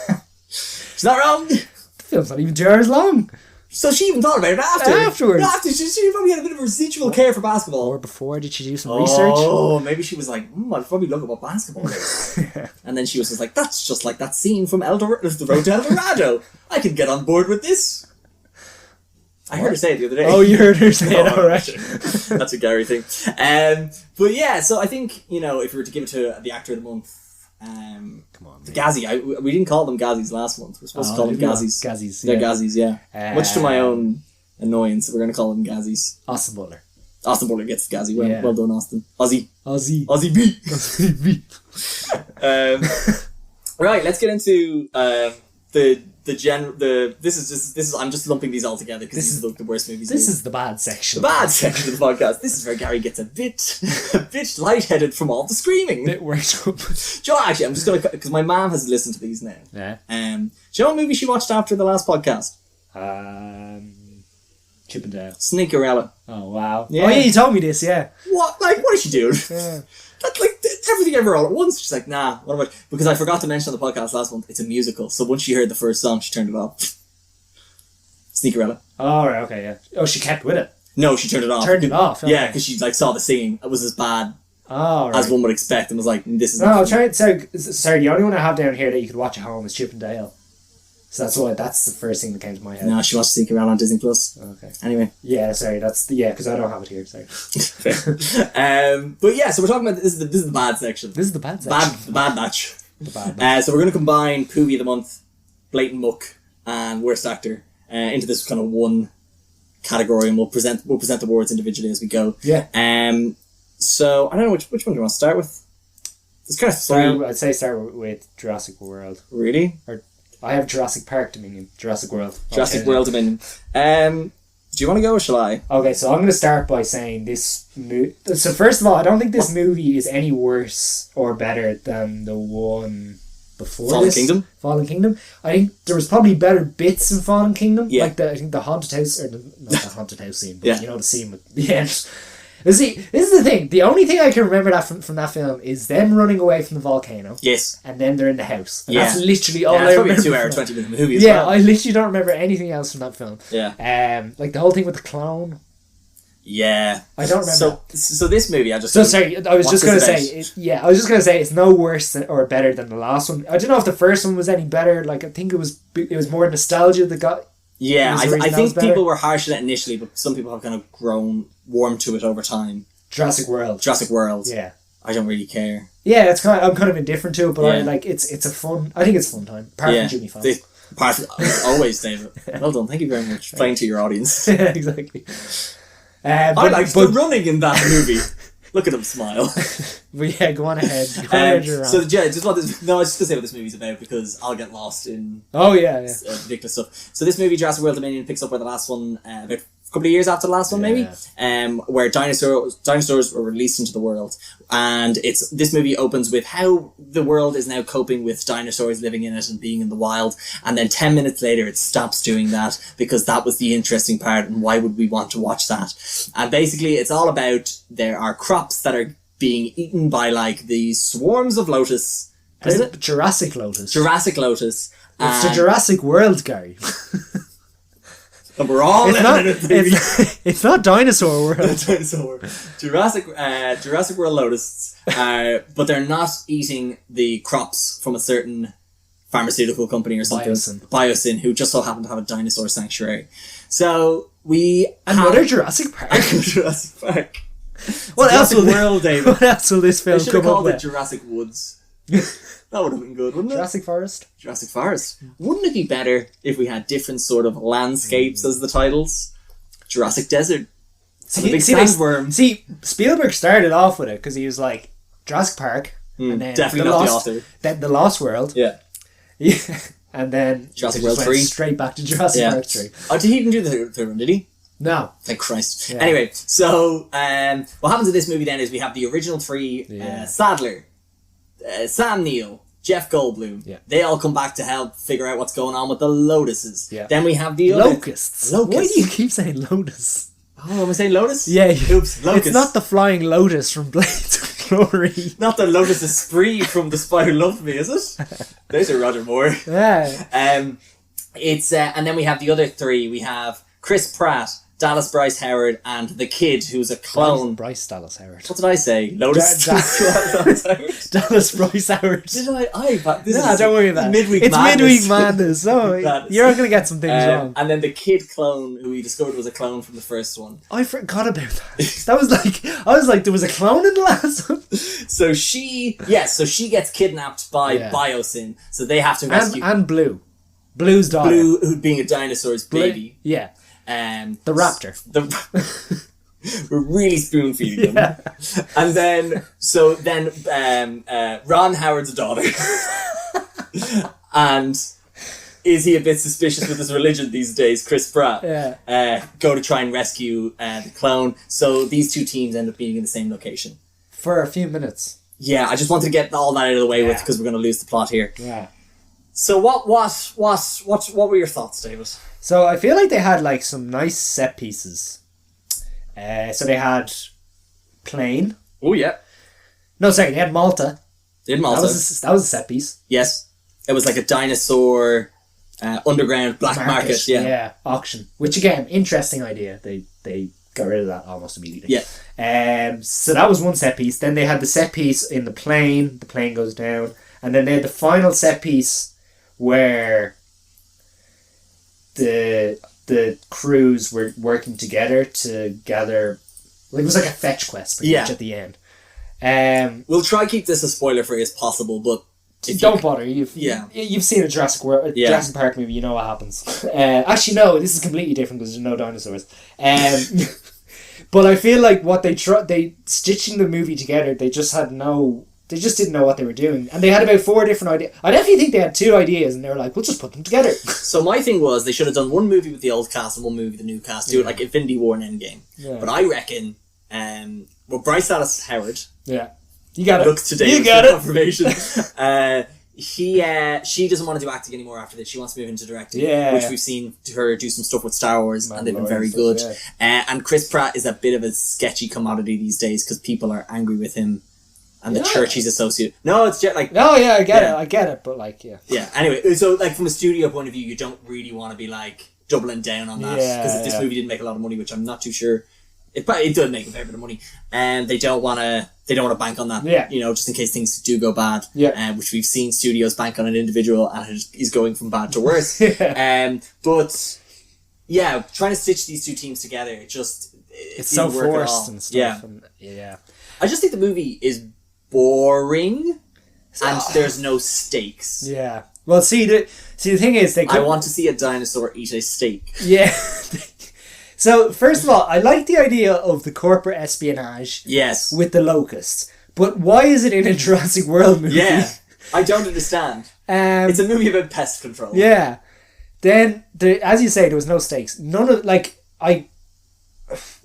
She's not wrong. The film's not even 2 hours long. So she even thought about it Afterwards. After, she probably had a bit of a residual care for basketball. Or before, did she do some research? Oh, maybe she was like, I'll probably look at what basketball is. And then she was just like, that's just like that scene from the Road to El Dorado. I can get on board with this. I heard her say it the other day. Oh, you heard her say it, alright. That's a Gary thing. But yeah, so I think, you know, if we were to give it to the actor of the month, come on, the Gazzy. We didn't call them Gazzies last month. We're supposed to call them Gazzies. Gazzies, They're Gazzies, yeah. Much to my own annoyance, we're going to call them Gazzies. Austin Butler. Austin Butler gets the Gazzy. Well done, Austin. Aussie B. Right, let's get into this is I'm just lumping these all together because this is the worst movies. This is the bad section. The bad section of the podcast. This is where Gary gets a bit lightheaded from all the screaming. Bit worked up. Joe, actually, I'm just gonna, because my mom has listened to these now. Yeah. Do you know what movie she watched after the last podcast? Chippendale. Sneakerella. Oh wow. Yeah. Oh yeah, you told me this. Yeah. What? Like, what is she doing? Yeah. That's like everything ever all at once. She's like, nah, what about? Because I forgot to mention on the podcast last month, it's a musical. So once she heard the first song, she turned it off. Sneakerella. Oh right, okay, yeah. Oh, she kept with it. No, she turned it off. Turned it off. Okay. Yeah, because she like saw the singing. It was as bad as one would expect, and was like, this is. No, sorry. The only one I have down here that you could watch at home is Chippendale. So that's the first thing that came to my head. No, she watched Sneakerella on Disney Plus. Okay. Anyway. Yeah, sorry. Because I don't have it here. Sorry. But yeah, so we're talking about this is the bad section. This is the bad section. The bad batch. The bad batch. So we're going to combine Poovy of the Month, Blatant Muck, and Worst Actor into this kind of one category, and we'll present the awards individually as we go. Yeah. So I don't know which one do you want to start with. It's kind of funny. I'd say start with Jurassic World. Really? Or I have Jurassic Park Dominion. Jurassic World. Jurassic World Dominion. Do you want to go or shall I? Okay, so I'm going to start by saying this movie. So first of all, I don't think this movie is any worse or better than the one before Fallen this. Kingdom? Fallen Kingdom. I think there was probably better bits in Fallen Kingdom. Yeah. Like I think the haunted house, or not the haunted house scene, but yeah. you know the scene with the end. See, this is the thing. The only thing I can remember that from that film is them running away from the volcano. Yes. And then they're in the house. And Yeah. that's literally all It's I probably a remember. 2 hour, 20-minute movie as Yeah, well. I literally don't remember anything else from that film. Yeah. Like the whole thing with the clone. Yeah. I don't remember. So this movie, I just... So sorry, I was what's just going to this say, I was just going to say it's no worse or better than the last one. I don't know if the first one was any better. Like, I think it was more nostalgia that got... Yeah, was the reason I that think was better. people were harsh on it initially, but some people have kind of grown warm to it over time. Jurassic World. Jurassic World. Yeah. I don't really care. Yeah, I'm kind of indifferent to it, but Yeah. it's a fun... I think it's a fun time. Apart from Jimmy Fallon. Always, David. Well done. Thank you very much. Playing to your audience. Yeah, exactly. I liked the running in that movie. Look at him smile. But yeah, go on ahead. Go ahead, you're So on. yeah, I was just going to say what this movie's about because I'll get lost in Oh, yeah. ridiculous stuff. So this movie, Jurassic World Dominion, picks up where the last one, about a couple of years after the last one, maybe, where dinosaurs were released into the world, and this movie opens with how the world is now coping with dinosaurs living in it and being in the wild, and then 10 minutes later it stops doing that because that was the interesting part, and why would we want to watch that? And basically, it's all about there are crops that are being eaten by like these swarms of lotus. Is it Jurassic Lotus. Jurassic lotus? It's the Jurassic World, Gary. And we're all It's not Dinosaur World. Jurassic World lotuses, but they're not eating the crops from a certain pharmaceutical company or something. Biosyn, who just so happen to have a dinosaur sanctuary. So Another Jurassic Park. Jurassic Park. What else will World, David? What else will this film They should have come up called it with? Jurassic Woods. That would have been good, wouldn't it? Jurassic Forest. Jurassic Forest. Wouldn't it be better if we had different sort of landscapes as the titles? Jurassic Desert. And a big sandworm. See, Spielberg started off with it because he was like Jurassic Park, and then definitely not the author. Then the Lost World. Yeah. And then Jurassic he World just went 3. straight back to Jurassic Park 3. Oh, did he even do the third one, did he? No. Thank Christ. Yeah. Anyway, so what happens in this movie then is we have the original three, Sadler, Sam Neill, Jeff Goldblum. Yeah. They all come back to help figure out what's going on with the lotuses. Yeah. Then we have the Locusts. Locusts. Why do you keep saying lotus? Oh, am I saying lotus? Yeah. Oops, locusts. It's not the flying lotus from Blades of Glory. Not the Lotus Esprit from The Spy Who Loved Me, is it? There's a Roger Moore. Yeah. It's and then we have the other three. We have Chris Pratt, Dallas Bryce Howard, and the kid who's a clone. Bryce Dallas Howard. What did I say? Lotus. Dallas Howard. Dallas Bryce Howard. Did I? This No, is don't worry about it. midweek It's madness. midweek madness. So Madness. you're going to get some things wrong. And then the kid clone, who we discovered was a clone from the first one. I forgot about that. That was like, I was like, there was a clone in the last one. So she gets kidnapped by Biosyn. So they have to rescue And Blue. Blue's daughter. Blue, who being a dinosaur's baby. Yeah. The raptor. We're really spoon feeding them. And then Ron Howard's daughter. And is he a bit suspicious with his religion these days, Chris Pratt? Go to try and rescue the clone. So these two teams end up being in the same location. For a few minutes. Yeah, I just wanted to get all that out of the way with because we're going to lose the plot here. Yeah. So what were your thoughts, David? So I feel like they had like some nice set pieces. So they had plane. Oh yeah. No, sorry, they had Malta. They had Malta. That was a set piece. Yes. It was like a dinosaur underground black market. Yeah, auction. Which again, interesting idea. They got rid of that almost immediately. Yeah. So that was one set piece. Then they had the set piece in the plane. The plane goes down. And then they had the final set piece where the crews were working together to gather, like it was like a fetch quest pretty much at the end. We'll try to keep this as spoiler free as possible, but don't bother. You've seen a Jurassic Park movie. You know what happens. Actually, no. This is completely different because there's no dinosaurs. But I feel like what they stitching the movie together. They just didn't know what they were doing. And they had about 4 different ideas. I definitely think they had 2 ideas and they were like, we'll just put them together. So my thing was they should have done one movie with the old cast and one movie with the new cast. Do it like Infinity War and Endgame. Yeah. But I reckon, Bryce Dallas Howard. Yeah. You got it. Looks today you got it. Confirmation. she doesn't want to do acting anymore after this. She wants to move into directing, Yeah. which we've seen her do some stuff with Star Wars, and they've been very good. And Chris Pratt is a bit of a sketchy commodity these days because people are angry with him and the church he's associated. No, it's just like no, yeah, I get it, but like yeah. Anyway, so like from a studio point of view, you don't really want to be like doubling down on that because if this movie didn't make a lot of money, which I'm not too sure. It does make a fair bit of money, and they don't want to bank on that. Yeah. You know, just in case things do go bad. Yeah. Which we've seen studios bank on an individual, and he's going from bad to worse. But yeah, trying to stitch these two teams together, it's so forced and stuff. Yeah. And, I just think the movie is boring, and there's no stakes. Yeah. Well, see the thing is, I want to see a dinosaur eat a steak. Yeah. So, first of all, I like the idea of the corporate espionage with the locusts. But why is it in a Jurassic World movie? Yeah, I don't understand. It's a movie about pest control. Yeah. Then, as you say, there was no stakes. None of,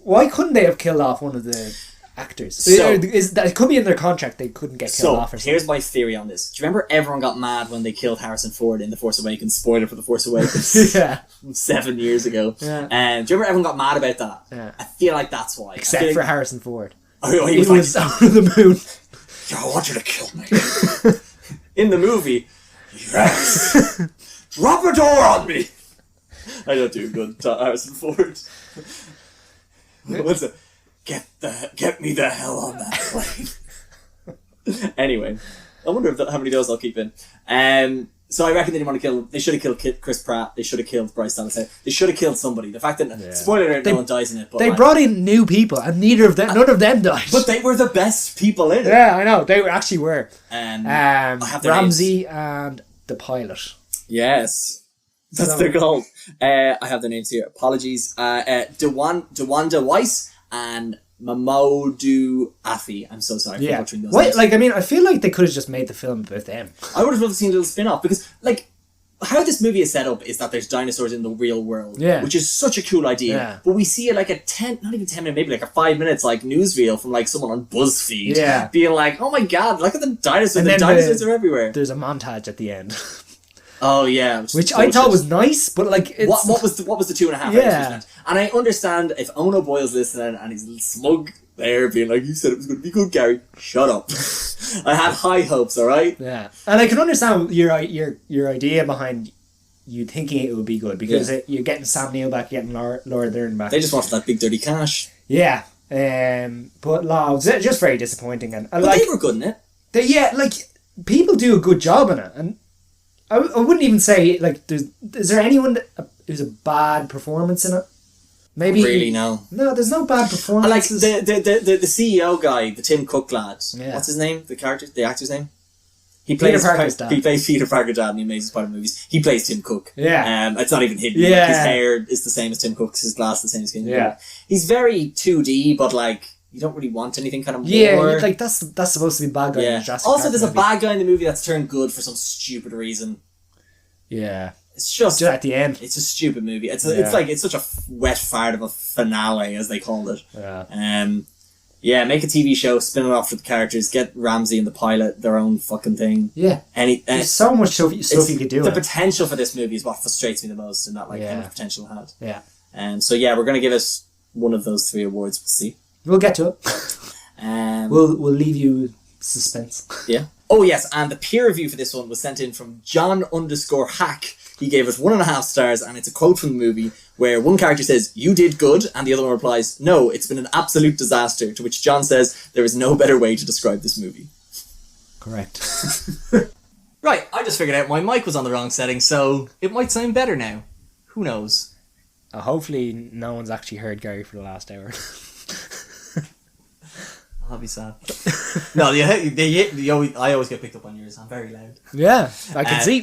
why couldn't they have killed off one of the actors? So, that could be in their contract, they couldn't get killed off or something. Here's my theory on this. Do you remember everyone got mad when they killed Harrison Ford in The Force Awakens? Spoiler for The Force Awakens. 7 years ago. Yeah. Do you remember everyone got mad about that? Yeah. I feel like that's why. Except for Harrison Ford. Oh, he was out of the moon. Yo, I want you to kill me. In the movie, yes. Drop a door on me. I don't do good Harrison Ford. What's it? Get me the hell on that plane. Anyway, I wonder how many of those I'll keep in. So I reckon they didn't want to kill. They should have killed Chris Pratt. They should have killed Bryce Dallas Howard. They should have killed somebody. The fact that spoiler alert, no one dies in it. But they brought in new people, and none of them died. But they were the best people in it. Yeah, I know. They actually were. Ramsey and the pilot. Yes, that's their goal. I have their names here. Apologies. DeWanda Weiss and Mamoudou Afi. I'm so sorry for butchering those names. I feel like they could have just made the film about them. I would have loved to see a little spin-off because, how this movie is set up is that there's dinosaurs in the real world, which is such a cool idea. Yeah. But we see not even 10 minutes, maybe a 5 minutes newsreel from someone on BuzzFeed being like, "Oh my god, look at the dinosaurs! And the dinosaurs are everywhere." There's a montage at the end. Oh yeah, which I thought was nice, but it's... what was the 2.5 hours? Yeah. And I understand if Ono Boyle's listening and he's a little smug there, being like, "You said it was going to be good, Gary. Shut up." I had high hopes, all right. Yeah, and I can understand your idea behind you thinking it would be good because you're getting Sam Neill back, getting Laura Dern back. They just wanted that big dirty cash. Yeah, but it's just very disappointing, and but they were good in it. People do a good job in it, and I wouldn't even say is there anyone who's a bad performance in it? Maybe really no. No, there's no bad performances. I like the CEO guy, the Tim Cook lad. Yeah. What's his name? The actor's name? He plays Peter Parker's dad. He plays Peter Parker's dad in the Amazing Spider-Man movies. He plays Tim Cook. Yeah. It's not even him. Yeah. His hair is the same as Tim Cook's. His glass the same as Tim Cook. He's very 2D, but you don't really want anything kind of more. Yeah, that's supposed to be bad guy. Yeah. In Jurassic also, Park there's movie. a bad guy in the movie that's turned good for some stupid reason. Yeah. It's just at the end. It's a stupid movie. It's such a wet fart of a finale, as they called it. Yeah. Make a TV show, spin it off with the characters, get Ramsey and the pilot their own fucking thing. Yeah. There's so much stuff you could do. The potential for this movie is what frustrates me the most, and not how much potential it had. Yeah. So we're gonna give it one of those 3 awards. We'll see. We'll get to it. We'll leave you suspense. Yeah. Oh yes, and the peer review for this one was sent in from John_Hack. He gave it 1.5 stars, and it's a quote from the movie where one character says, "You did good," and the other one replies, "No, it's been an absolute disaster," to which John says, "There is no better way to describe this movie." Correct. Right, I just figured out my mic was on the wrong setting, so it might sound better now. Who knows? Hopefully no one's actually heard Gary for the last hour. I'll be sad. No, I always get picked up on yours. I'm very loud. Yeah, I can see.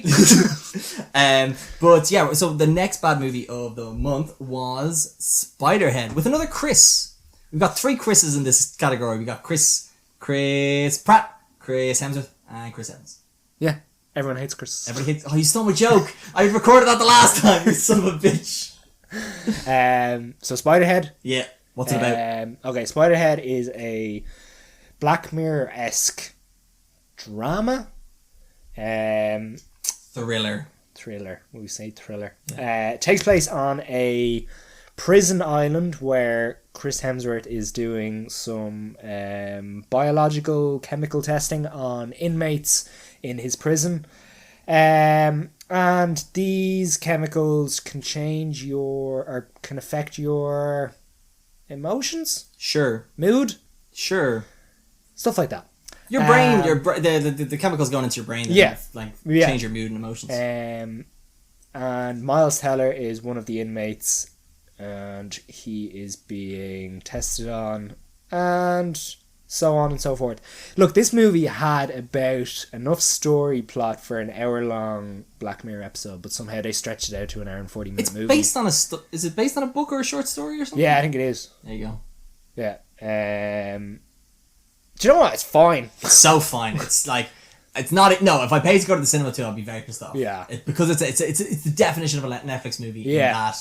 But yeah, so the next bad movie of the month was Spiderhead with another Chris. We've got 3 Chris's in this category. We got Chris Pratt, Chris Hemsworth, and Chris Evans. Yeah, everyone hates Chris. Everyone hates. Oh, you stole my joke. I recorded that the last time. You son of a bitch. So Spiderhead. Yeah. What's it about? Okay, Spiderhead is a Black Mirror-esque drama. Thriller. Thriller. We say thriller. Yeah. It takes place on a prison island where Chris Hemsworth is doing some biological chemical testing on inmates in his prison. And these chemicals can change can affect your emotions, mood, stuff like that. Your brain, the chemicals going into your brain, change your mood and emotions. And Miles Teller is one of the inmates, and he is being tested on, and so on and so forth. Look, this movie had about enough story plot for an hour-long Black Mirror episode, but somehow they stretched it out to an hour and 40-minute movie. It's based on is it based on a book or a short story or something? Yeah, I think it is. There you go. Yeah. Do you know what? It's fine. It's so fine. It's like, it's not. No, if I paid to go to the cinema too, I'd be very pissed off. Yeah. Because it's the definition of a Netflix movie. Yeah. In that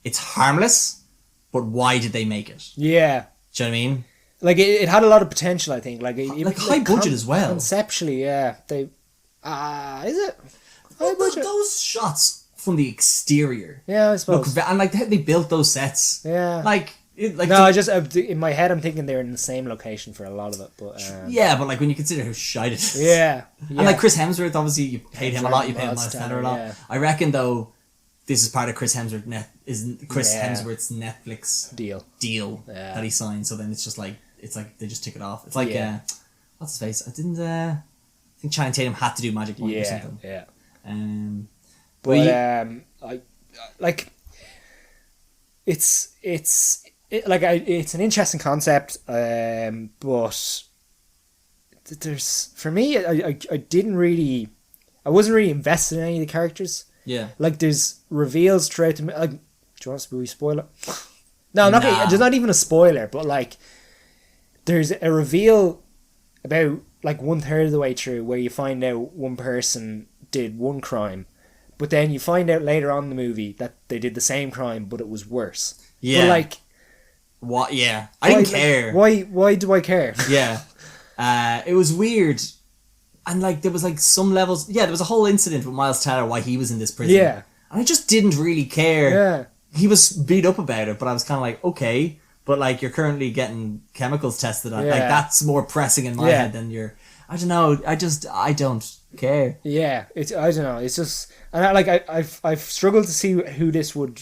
it's harmless, but why did they make it? Yeah. Do you know what I mean? Like it had a lot of potential, I think. Like high budget as well. Conceptually, yeah. They is it high budget? Those shots from the exterior. Yeah, I suppose. And like they built those sets. Yeah. I just in my head I'm thinking they're in the same location for a lot of it, but yeah, but like when you consider how shite it is. Yeah. And like Chris Hemsworth, obviously you paid him a lot. You paid Miles Teller a lot. Yeah. I reckon though, this is part of Chris Hemsworth's Netflix deal that he signed. So then it's like they just tick it off. it's like what's his face? I think Channing Tatum had to do Magic Mike or something. Yeah. I like it's an interesting concept, but there's for me I wasn't really invested in any of the characters. Yeah. Like there's reveals throughout the like. Do you want to spoil it? No, I'm not. There's not even a spoiler, but like there's a reveal about like 1/3 of the way through where you find out one person did one crime, but then you find out later on in the movie that they did the same crime, but it was worse. Yeah. But like. What? Yeah. I didn't care. Why do I care? Yeah. It was weird. And like there was like some levels. Yeah, there was a whole incident with Miles Teller why he was in this prison. Yeah. And I just didn't really care. Yeah. He was beat up about it, but I was kind of like, okay, but like you're currently getting chemicals tested on. Like that's more pressing in my head than your. I don't know. I don't care. Yeah. I don't know. It's just and I've struggled to see who this would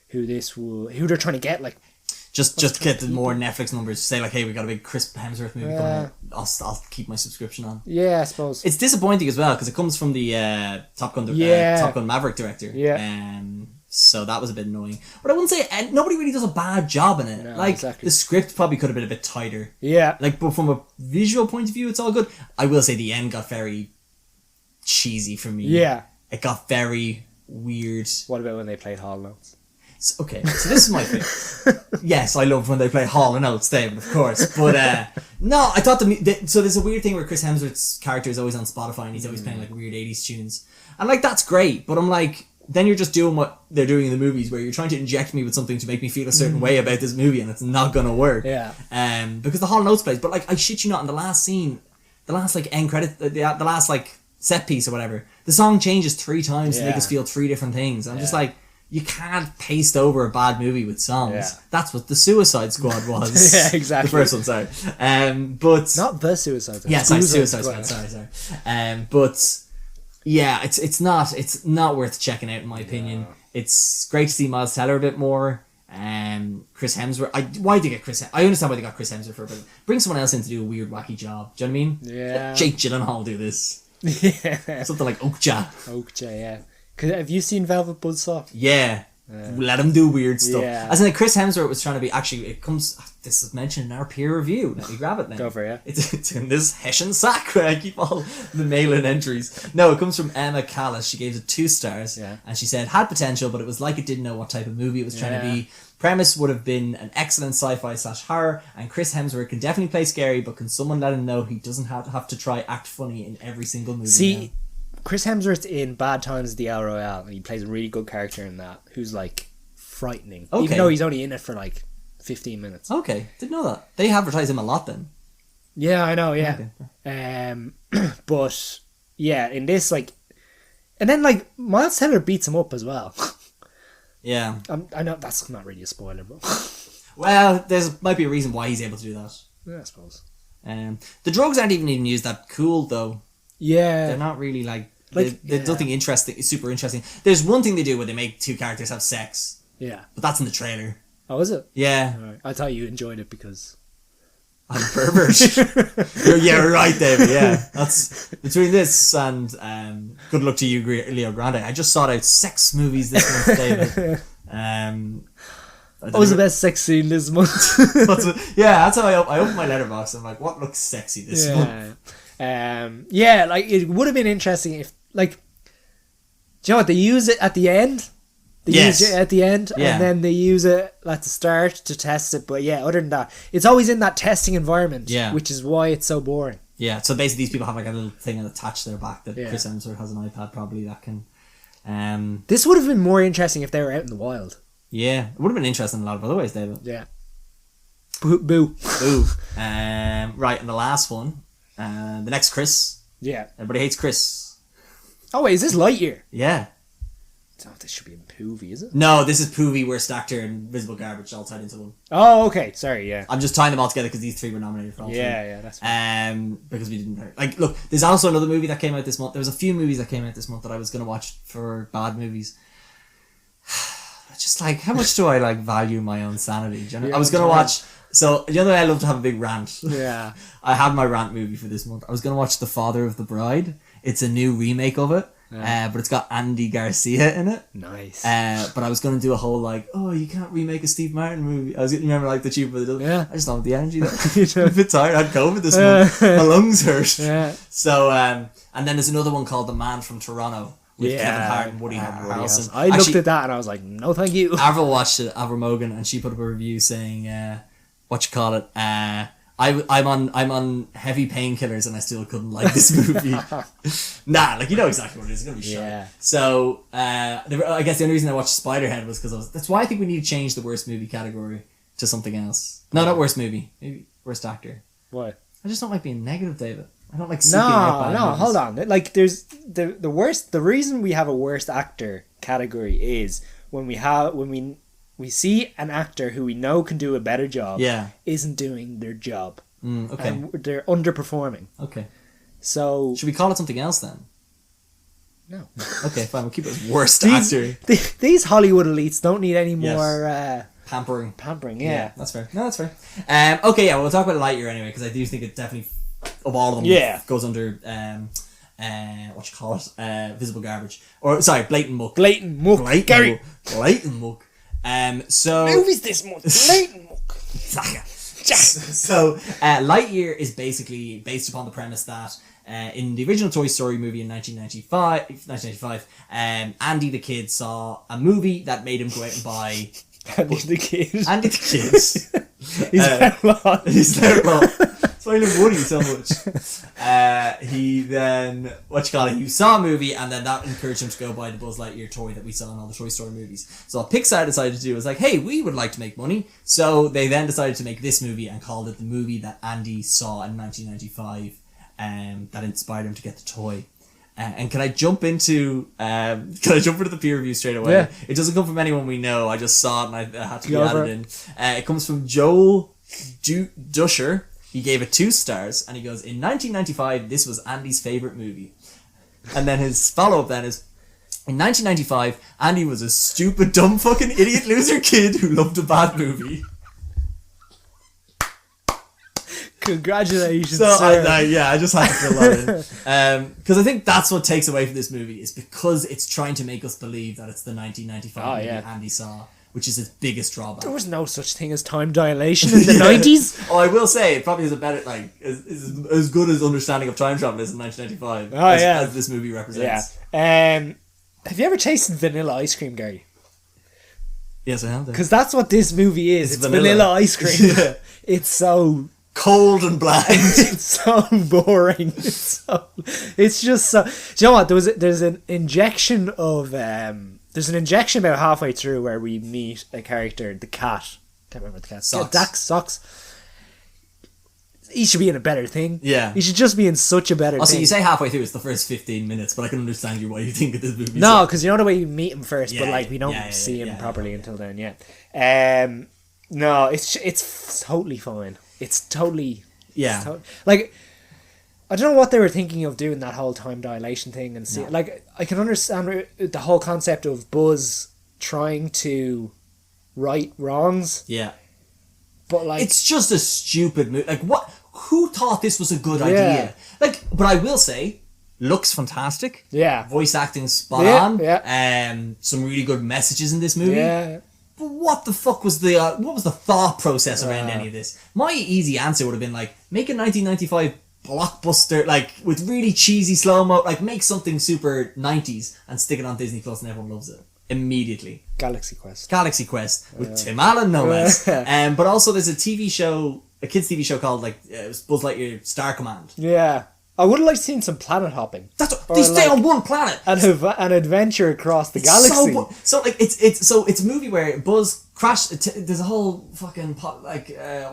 who they're trying to get, like just get the more Netflix numbers. Say like, hey, we got a big Chris Hemsworth movie coming out. I'll keep my subscription on. Yeah, I suppose it's disappointing as well because it comes from the Top Gun Maverick director. Yeah. So that was a bit annoying. But I wouldn't say nobody really does a bad job in it. No, exactly. The script probably could have been a bit tighter. Yeah. Like, but from a visual point of view, it's all good. I will say the end got very cheesy for me. Yeah. It got very weird. What about when they played Hall Notes? Okay, so this is my thing. Yes, I love when they play Hall and Oates, David, of course. But no, I thought so there's a weird thing where Chris Hemsworth's character is always on Spotify and he's always playing like weird 80s tunes. And like that's great, but I'm like, then you're just doing what they're doing in the movies where you're trying to inject me with something to make me feel a certain way about this movie and it's not gonna work. Yeah. Because the Hall and Oates plays, but like I shit you not, in the last scene, the last like end credit, the last like set piece or whatever, the song changes 3 times to make us feel 3 different things. I'm just like, you can't paste over a bad movie with songs. Yeah. That's what the Suicide Squad was. Yeah, exactly. The first one, sorry. But not the Suicide Squad. Yeah, Suicide Squad. Sorry. But yeah, it's not worth checking out in my opinion. No. It's great to see Miles Teller a bit more. Chris Hemsworth. Why did they get Chris? I understand why they got Chris Hemsworth for, but bring someone else in to do a weird, wacky job. Do you know what I mean? Yeah. Let Jake Gyllenhaal do this. Yeah. Something like Okja. Yeah. Have you seen Velvet Buzzsaw? Yeah. Let him do weird stuff. Yeah. As in, like, Chris Hemsworth was trying to be... Actually, it comes... This is mentioned in our peer review. Let me grab it now. Go for it, yeah. It's in this Hessian sack where I keep all the mail-in entries. No, it comes from Emma Callis. She gave it 2 stars. Yeah. And she said, had potential, but it was like it didn't know what type of movie it was trying to be. Premise would have been an excellent sci-fi/horror, and Chris Hemsworth can definitely play scary, but can someone let him know he doesn't have to try act funny in every single movie? See... now? Chris Hemsworth in Bad Times at the El Royale, and he plays a really good character in that, who's like frightening. Okay. Even though he's only in it for like 15 minutes. Okay, didn't know that. They advertise him a lot then. Yeah, I know. Yeah, Okay. but yeah, in this like, and then like Miles Teller beats him up as well. Yeah. I know that's not really a spoiler, but Well, there's might be a reason why he's able to do that. yeah, I suppose. The drugs aren't even used that cool though. Yeah, They're not really like Like, there's nothing interesting, super interesting. There's one thing they do where they make two characters have sex, yeah. but that's in the trailer. Oh, is it? Yeah, Right. I thought you enjoyed it because I'm a pervert. You're right, David. Yeah, that's between this and good luck to you, Leo Grande. I just sought out sex movies this month, David. what was the best sex scene this month? That's how I opened my letterbox. I'm like, what looks sexy this month? Yeah, like it would have been interesting if, like, do you know what, they use it at the end? Yes. Use it at the end, Yeah. and then they use it at the start to test it. But yeah, other than that, it's always in that testing environment, Yeah. which is why it's so boring. Yeah, so basically these people have like a little thing attached to their back that Yeah. Chris Hemsworth has an iPad probably that can... This would have been more interesting if they were out in the wild. yeah, it would have been interesting in a lot of other ways, David. Yeah. Boo. Ooh. Right, and the last one, the next Chris. Yeah. Everybody hates Chris. Oh wait, is this Lightyear? Yeah. Oh, this should be in Poovy, is it? No, this is Poovy, Worst Actor, and Visible Garbage all tied into one. Oh, okay. Sorry, yeah. I'm just tying them all together because these three were nominated for all three. Yeah, that's fine. Because we didn't... Like, look, there's also another movie that came out this month. There was a few movies that came out this month that I was going to watch for bad movies. Just like, how much do I like value my own sanity? Do you know? Yeah, I was going to watch... So, the other way I love to have a big rant. Yeah. I had my rant movie for this month. I was going to watch The Father of the Bride. It's a new remake of it. Yeah. But it's got Andy Garcia in it. Nice. But I was going to do a whole like, oh, you can't remake a Steve Martin movie. I was getting remember like the cheap, but Yeah. I just don't have the energy. You know. I'm a bit tired. I had COVID this month. My lungs hurt. Yeah. So, and then there's another one called The Man from Toronto with Kevin Hart and Woody Harrelson. I looked at that and I was like, no, thank you. Avril watched it, Avril Morgan, and she put up a review saying, what you call it? I'm on heavy painkillers and I still couldn't like this movie. Nah, like you know exactly what it is. It's gonna be shit. Yeah. So I guess the only reason I watched Spiderhead was because that's why I think we need to change the worst movie category to something else. No, not worst movie. Maybe worst actor. Why? I just don't like being negative, David. I don't like seeking out bad movies. Hold on. Like, there's the worst. The reason we have a worst actor category is when we see an actor who we know can do a better job. Yeah. Isn't doing their job. Okay. And they're underperforming. Okay. So Should we call it something else then? no. Okay, fine. We'll keep it as worst actor. These Hollywood elites don't need any more Pampering. pampering. Yeah. That's fair. No, that's fair. Okay, yeah, we'll talk about Lightyear anyway because I do think it definitely, of all of them, Yeah. goes under what you call it, visible garbage or sorry, blatant muck. Blatant muck. Gary. Blatant muck. So Movies this month. Blatant muck. So Lightyear is basically based upon the premise that in the original Toy Story movie in 1995, Andy the kid saw a movie that made him go out and buy Andy the kid. Andy the kid. He's very long. He's very long. That's why I love Woody so much. He then, he saw a movie and then that encouraged him to go buy the Buzz Lightyear toy that we saw in all the Toy Story movies. So what Pixar decided to do was like, hey, we would like to make money. So they then decided to make this movie and called it the movie that Andy saw in 1995 that inspired him to get the toy. And can I jump into the peer review straight away? Yeah. It doesn't come from anyone we know. I just saw it and I had to be Go for added in. It comes from Joel Dusher. He gave it 2 stars and he goes, in 1995, this was Andy's favourite movie. And then his follow-up then is, in 1995, Andy was a stupid, dumb fucking idiot loser kid who loved a bad movie. Congratulations, So sir. I just had to fill that in because I think that's what takes away from this movie is because it's trying to make us believe that it's the 1995 movie Andy saw, which is its biggest drawback. There was no such thing as time dilation in the 90s. Oh, I will say it probably is a better is as good as understanding of time travel is in 1995 as this movie represents. Yeah. Have you ever tasted vanilla ice cream, Gary? Yes, I have. Because that's what this movie is. It's vanilla. vanilla ice cream. Yeah. It's so cold and bland. it's so boring. It's just so. Do you know what? There's an injection of there's an injection about halfway through where we meet a character, the cat. Can't remember the cat. Socks. Yeah, Dax Socks. he should be in a better thing. Yeah. He should just be in such a better Also, thing. you say halfway through, it's the first 15 minutes, but I can understand why you think of this movie. No, because you know the way you meet him first, but Yeah, like we don't yeah, see him yeah. properly until then. Yeah. No, it's totally fine. It's totally Yeah. like I don't know what they were thinking of doing that whole time dilation thing and see. No. Like I can understand the whole concept of Buzz trying to right wrongs, Yeah. but like It's just a stupid movie. Like, what? Who thought this was a good idea? Like, but I will say, looks fantastic. yeah, Voice acting spot Yeah, on. yeah. Some really good messages in this movie. yeah, But what the fuck was the thought process around any of this? My easy answer would have been like, make a 1995 blockbuster, like with really cheesy slow mo, like make something super 90s and stick it on Disney Plus and everyone loves it immediately. Galaxy Quest. Galaxy Quest with Tim Allen, no less. But also there's a TV show, a kids TV show called like Buzz Lightyear Star Command. Yeah, I would have liked seeing some planet hopping. That's what, Or they stay like on one planet. an adventure across the It's galaxy. So like it's a movie where Buzz crash. There's a whole fucking what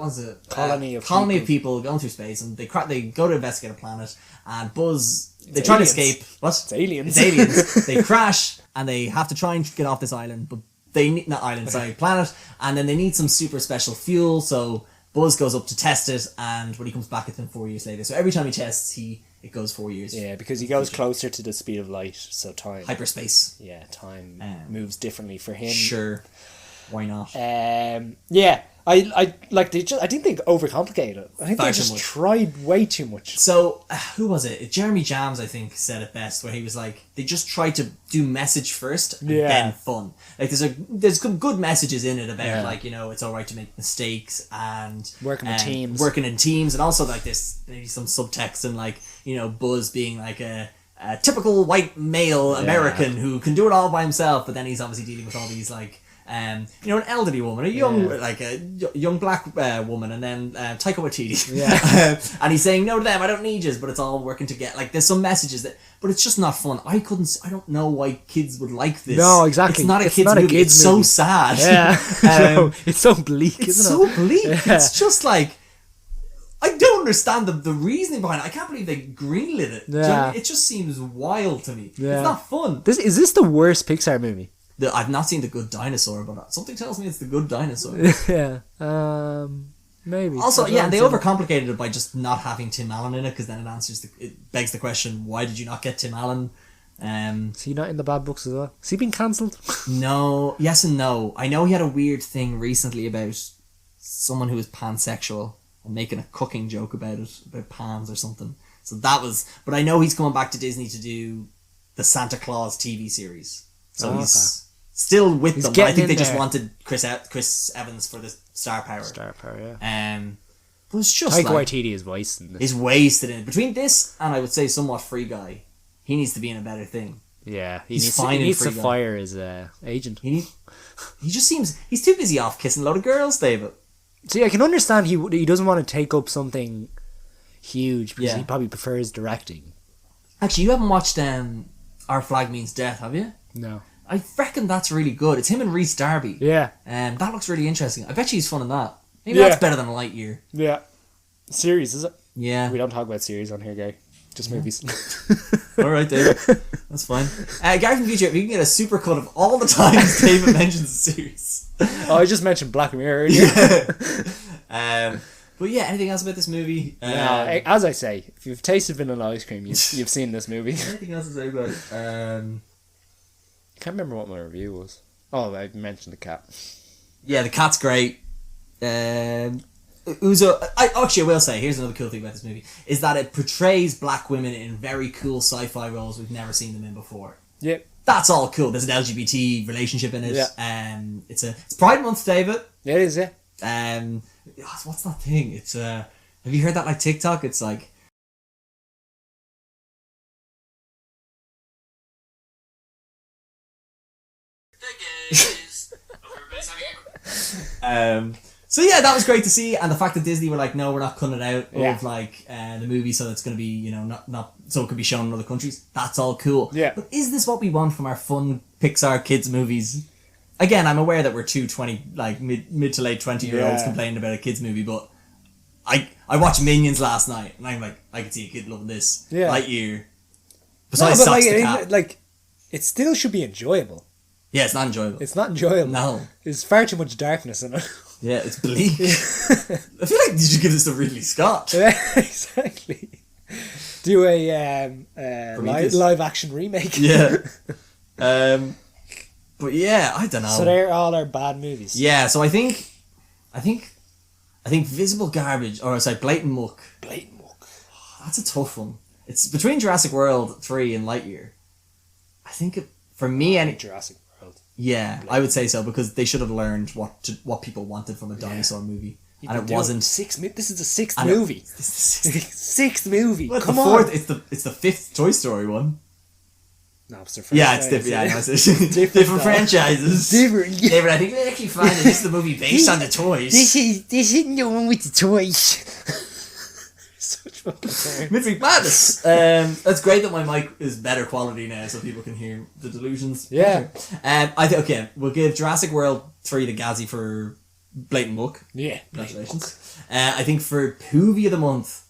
is it? Colony of people going through space, and they go to investigate a planet, and Buzz they try to aliens. escape. What? It's aliens. It's aliens. They crash, and they have to try and get off this island, but they need not island, sorry, planet, and then they need some super special fuel. So Buzz goes up to test it, and when he comes back, it's been 4 years later. So every time he tests, it goes 4 years. Yeah, because he goes closer to the speed of light, so time. Hyperspace. Yeah, time moves differently for him. Sure. Why not? Yeah, I like they just. I think they overcomplicated it. I think Far they too just much. tried way too much. So, who was it? Jeremy Jams, I think, said it best, where he was like, they just tried to do message first and Yeah. then fun. Like, there's good messages in it about, Yeah. like, you know, it's alright to make mistakes and... Working with teams. Working in teams, and also, like, this, maybe some subtext and, like, you know, Buzz being, like, a typical white male American who can do it all by himself, but then he's obviously dealing with all these, like... you know, an elderly woman, a young, like a young black woman, and then Taika Waititi. Yeah. And he's saying no to them. I don't need you, but it's all working together. Like there's some messages but it's just not fun. I don't know why kids would like this. No, exactly. It's not a It's kids not a movie. kids It's movie. so sad. Yeah, no, it's so bleak, It's isn't so it? bleak. Yeah. It's just like. I don't understand the reasoning behind it. I can't believe they greenlit it. Do you know what I Yeah. mean? It just seems wild to me. Yeah. It's not fun. Is this the worst Pixar movie? I've not seen The Good Dinosaur, but something tells me it's The Good Dinosaur. Yeah, maybe. Also, I yeah, don't they know. overcomplicated it by just not having Tim Allen in it, because then it begs the question: why did you not get Tim Allen? Is he not in the bad books as well? Has he been cancelled? No, yes and no. I know he had a weird thing recently about someone who was pansexual and making a cooking joke about it, about pans or something. So that was, but I know he's coming back to Disney to do the Santa Claus TV series. So he's still with them. But I getting think they in just there. wanted Chris Evans for the star power. Star Power, yeah. But it's just Taika like Waititi is voice in this. he's wasted in it. Between this and I would say somewhat Free Guy, he needs to be in a better thing. Yeah, he He's needs, fine he in needs to Free Guy. fire his agent. He just seems he's too busy off kissing a lot of girls, David. See, I can understand he doesn't want to take up something huge because Yeah. he probably prefers directing. Actually, you haven't watched Our Flag Means Death, have you? No. I reckon that's really good. It's him and Rhys Darby. Yeah. That looks really interesting. I bet you he's fun in that. Maybe Yeah. that's better than Lightyear. Yeah. Series, is it? Yeah. We don't talk about series on here, guy. Just movies. All right, David. That's fine. Gary from the future, if you can get a super cut of all the times David mentions the series. Oh, I just mentioned Black Mirror earlier. But yeah, anything else about this movie? No, as I say, if you've tasted vanilla ice cream, you've seen this movie. Anything else to say about it? I can't remember what my review was. Oh, I mentioned the cat. Yeah, the cat's great. Uzo, I will say, here's another cool thing about this movie, is that it portrays black women in very cool sci-fi roles we've never seen them in before. Yep. That's all cool. There's an LGBT relationship in it. Yeah. It's Pride Month, David. Yeah, it is, yeah. What's that thing? It's have you heard that like TikTok? It's like so yeah, that was great to see, and the fact that Disney were like, no, we're not cutting it out of like the movie, so it's going to be, you know, not so it could be shown in other countries. That's all cool. Yeah. But is this what we want from our fun Pixar kids movies? Again, I'm aware that we're two 20, like mid to late 20-year-olds complaining about a kids movie, but I watched Minions last night, and I'm like, I could see a kid loving this. Yeah. Lightyear. No, Besides but Socks the Cat. it still should be enjoyable. Yeah, it's not enjoyable. It's not enjoyable. No. There's far too much darkness in it. Yeah, it's bleak. I feel like you should give this to Ridley Scott. Yeah, exactly. Do a Prometheus. live action remake. Yeah. But yeah, I don't know. So they're all our bad movies. Yeah, so I think Visible Garbage, or sorry, Blatant Muck. Blatant muck. That's a tough one. It's between Jurassic World 3 and Lightyear. I think for me, Jurassic World. yeah, I would say so, because they should have learned what people wanted from a dinosaur movie, and it wasn't. This is the sixth I know. movie. It's the sixth. Sixth movie. Well, Come the on. fourth. It's the fifth Toy Story one. No, it's the Yeah, it's franchise, different. Yeah, no, it's different Different franchises. Different. David, I think they actually find that this is the movie based on the toys. This isn't the one with the toys. Such fucking terror. Mythic Madness. That's great that my mic is better quality now, so people can hear the delusions. Yeah. I think okay. We'll give Jurassic World 3 the Gazzy for Blatant Muck. Yeah. Congratulations. I think for Poovy of the Month,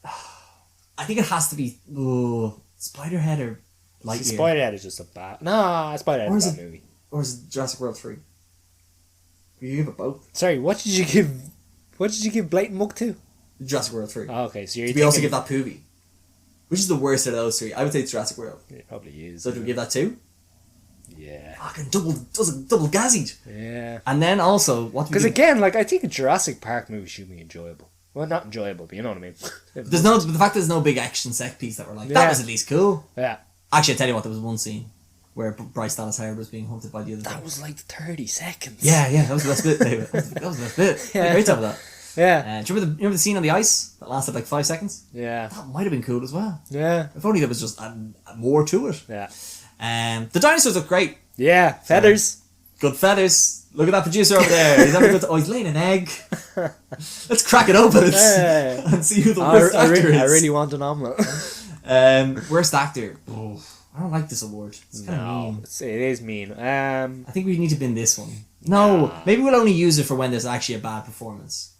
I think it has to be Spiderhead or Lightyear. Spiderhead is just a bad. No, Spiderhead Or is is a bad movie. Or is it Jurassic World 3? You give it both. Sorry, what did you give? What did you give Blatant Muck to? Jurassic World 3. Oh, okay, so you're. We also give that Poovy. Which is the worst of those three? I would say it's Jurassic World. It probably is. So do we give that 2? Yeah. Fucking double gazzied. Yeah. And then also, what do we Because do? again, I think a Jurassic Park movie should be enjoyable. Well, not enjoyable, but you know what I mean. The fact there's no big action set piece that we're like, that Yeah. was at least cool. Yeah. Actually, I tell you what, there was one scene where Bryce Dallas Howard was being hunted by the other. That was like 30 seconds. Yeah, that was the best bit, David. That was the best bit. Yeah. Great job of that. Yeah. Do you remember the scene on the ice that lasted like 5 seconds? Yeah. That might have been cool as well. Yeah. If only there was just more to it. Yeah. The dinosaurs look great. Yeah. Feathers. Good feathers. Look at that producer over there. He's having a good. Oh, he's laying an egg. Let's crack it open and see who the worst actor is. I really want an omelette. Worst actor. Oh, I don't like this award. It's kind of mean. It is mean. I think we need to bin this one. No, maybe we'll only use it for when there's actually a bad performance.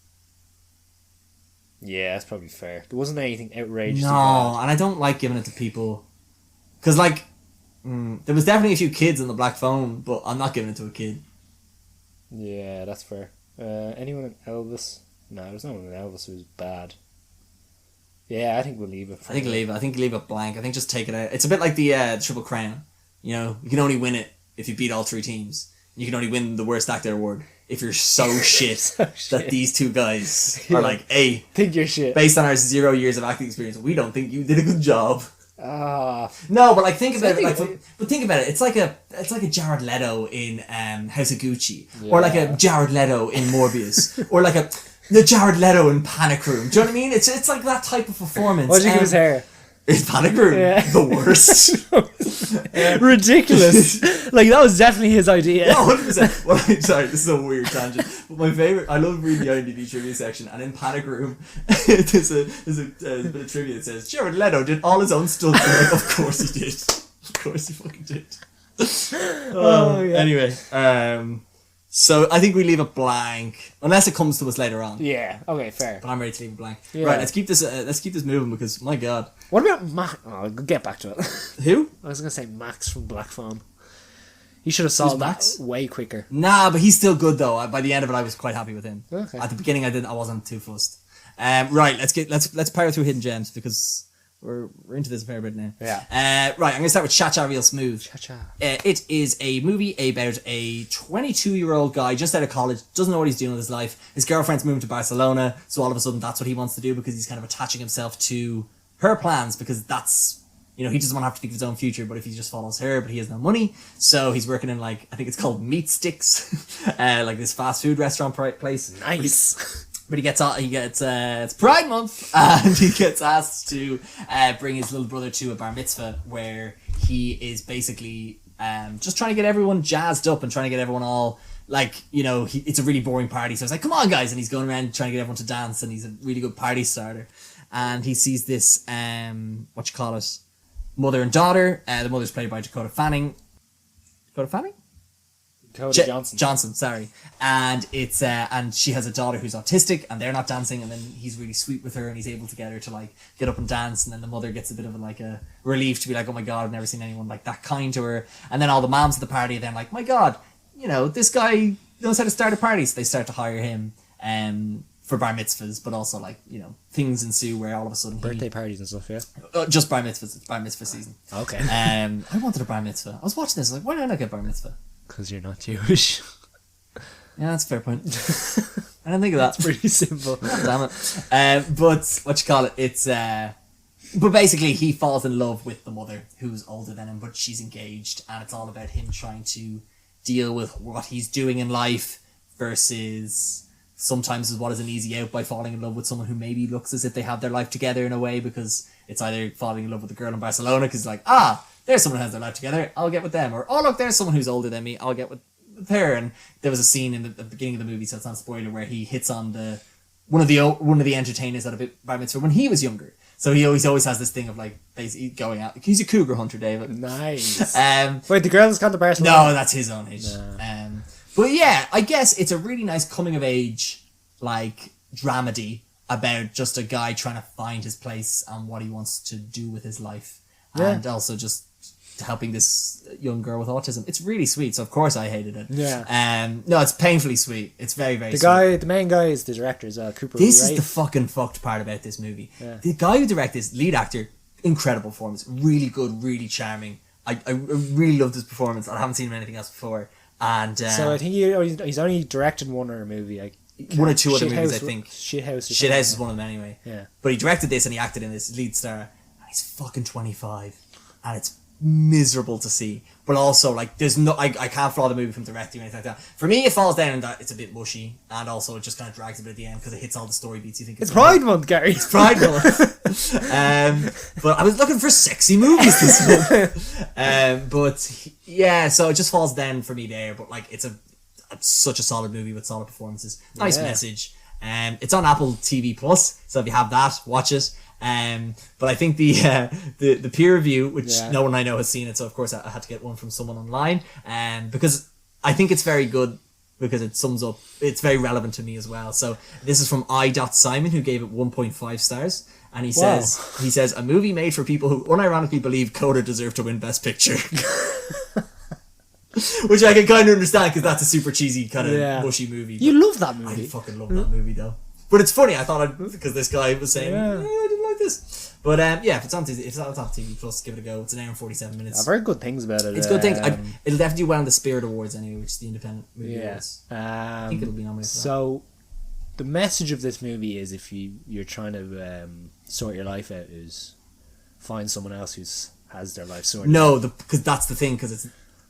Yeah, that's probably fair. There wasn't anything outrageous. No, and I don't like giving it to people. Because, there was definitely a few kids on the black phone, but I'm not giving it to a kid. Yeah, that's fair. Anyone in Elvis? No, there's no one in Elvis who was bad. Yeah, I think we'll leave it. I think leave it blank. I think just take it out. It's a bit like the Triple Crown. You know, you can only win it if you beat all 3 teams. You can only win the worst actor award if you're so shit that these 2 guys are like, hey, think you're shit. Based on our 0 years of acting experience, we don't think you did a good job. No, but think about it. But think about it. It's like a Jared Leto in House of Gucci, or like a Jared Leto in Morbius, or like the Jared Leto in Panic Room. Do you know what I mean? It's like that type of performance. What did you give his hair? It's Panic Room. Yeah. The worst. Ridiculous. That was definitely his idea. Yeah, 100%. Well, sorry, this is a weird tangent. But my favourite, I love reading the IMDb trivia section, and in Panic Room, there's a bit of trivia that says, Jared Leto did all his own stuff. I'm like, of course he did. Of course he fucking did. Yeah. Anyway, so I think we leave it blank, unless it comes to us later on. Yeah. Okay. Fair. But I'm ready to leave it blank. Yeah. Right. Let's keep this moving, because my God. What about Max? Oh, I'll get back to it. Who? I was gonna say Max from Black Phone. He should have solved that way quicker. Nah, but he's still good though. By the end of it, I was quite happy with him. Okay. At the beginning, I wasn't too fussed. Right. Let's power through hidden gems, because we're into this a fair bit now. Yeah. Right. I'm gonna start with Cha Cha Real Smooth. Cha Cha. It is a movie about a 22-year-old guy just out of college, doesn't know what he's doing with his life. His girlfriend's moving to Barcelona, so all of a sudden that's what he wants to do, because he's kind of attaching himself to her plans, because that's, he doesn't want to have to think of his own future, but if he just follows her, but he has no money, so he's working in I think it's called Meat Sticks, like this fast food restaurant place. Nice. But it's Pride Month, and he gets asked to bring his little brother to a bar mitzvah, where he is basically just trying to get everyone jazzed up and trying to get everyone all, it's a really boring party, so he's like, come on guys, and he's going around trying to get everyone to dance, and he's a really good party starter. And he sees this, mother and daughter. The mother's played by Dakota Fanning. Dakota Fanning? Dakota Johnson. Johnson, sorry. And it's and she has a daughter who's autistic, and they're not dancing, and then he's really sweet with her, and he's able to get her to like get up and dance, and then the mother gets a bit of a relief to be like, oh my god, I've never seen anyone like that kind to her. And then all the moms at the party are then like, my god, this guy knows how to start a party, so they start to hire him for bar mitzvahs, but also things ensue where all of a sudden Birthday parties and stuff, yeah? just bar mitzvahs. It's bar mitzvah season. Okay. I wanted a bar mitzvah. I was watching this, like, why did I not get bar mitzvah? Because you're not Jewish. Yeah, that's a fair point. I didn't think of that. It's pretty simple. Damn it. But what you call it? It's but basically he falls in love with the mother who's older than him, but she's engaged, and it's all about him trying to deal with what he's doing in life versus sometimes what is an easy out by falling in love with someone who maybe looks as if they have their life together in a way, because it's either falling in love with a girl in Barcelona because like, there's someone who has their life together, I'll get with them, or look, there's someone who's older than me, I'll get with her. And there was a scene in the beginning of the movie, so it's not a spoiler, where he hits on one of the entertainers at a bar mitzvah when he was younger. So he always has this thing of like basically going out. He's a cougar hunter, David. Nice. Wait, the girl has gone to Barcelona? No, that's his own age. No. But yeah, I guess it's a really nice coming of age dramedy about just a guy trying to find his place and what he wants to do with his life, and also just helping this young girl with autism. It's really sweet, so of course I hated it. No, it's painfully sweet. It's very, very sweet. The main guy is the director, Cooper. This Ray. is the fucking fucked part about this movie. The guy who directed this, lead actor, incredible performance, really good, really charming. I really loved his performance. I haven't seen him in anything else before. And so I think he's only directed one other movie. One or two other movies, I think. Shithouse is one of them anyway. Yeah. But he directed this and he acted in this, lead star, and he's fucking 25. And it's miserable to see. But also, there's no... I can't follow the movie from directing or anything like that. For me, it falls down in that it's a bit mushy, and also it just kind of drags a bit at the end because it hits all the story beats you think it's Pride Month, Gary. It's Pride Month. But I was looking for sexy movies this month. But yeah, so it just falls down for me there. But it's such a solid movie with solid performances. Nice message. It's on Apple TV Plus, so if you have that, watch it. But I think the peer review, which no one I know has seen it, so of course I had to get one from someone online, because I think it's very good because it sums up. It's very relevant to me as well. So this is from I.Simon, who gave it 1.5 stars, and he says a movie made for people who unironically believe Coda deserved to win Best Picture. Which I can kind of understand because that's a super cheesy kind of mushy movie. You love that movie. I fucking love that movie though. But it's funny. I thought because this guy was saying, I didn't like this. But if it's on TV Plus, give it a go. It's an hour and 47 minutes. I've heard good things about it. It's good things. It'll definitely do well in the Spirit Awards anyway, which is the Independent Movie Awards. I think it'll be nominated. So the message of this movie is, if you're trying to sort your life out, is find someone else has their life sorted. No, because that's the thing.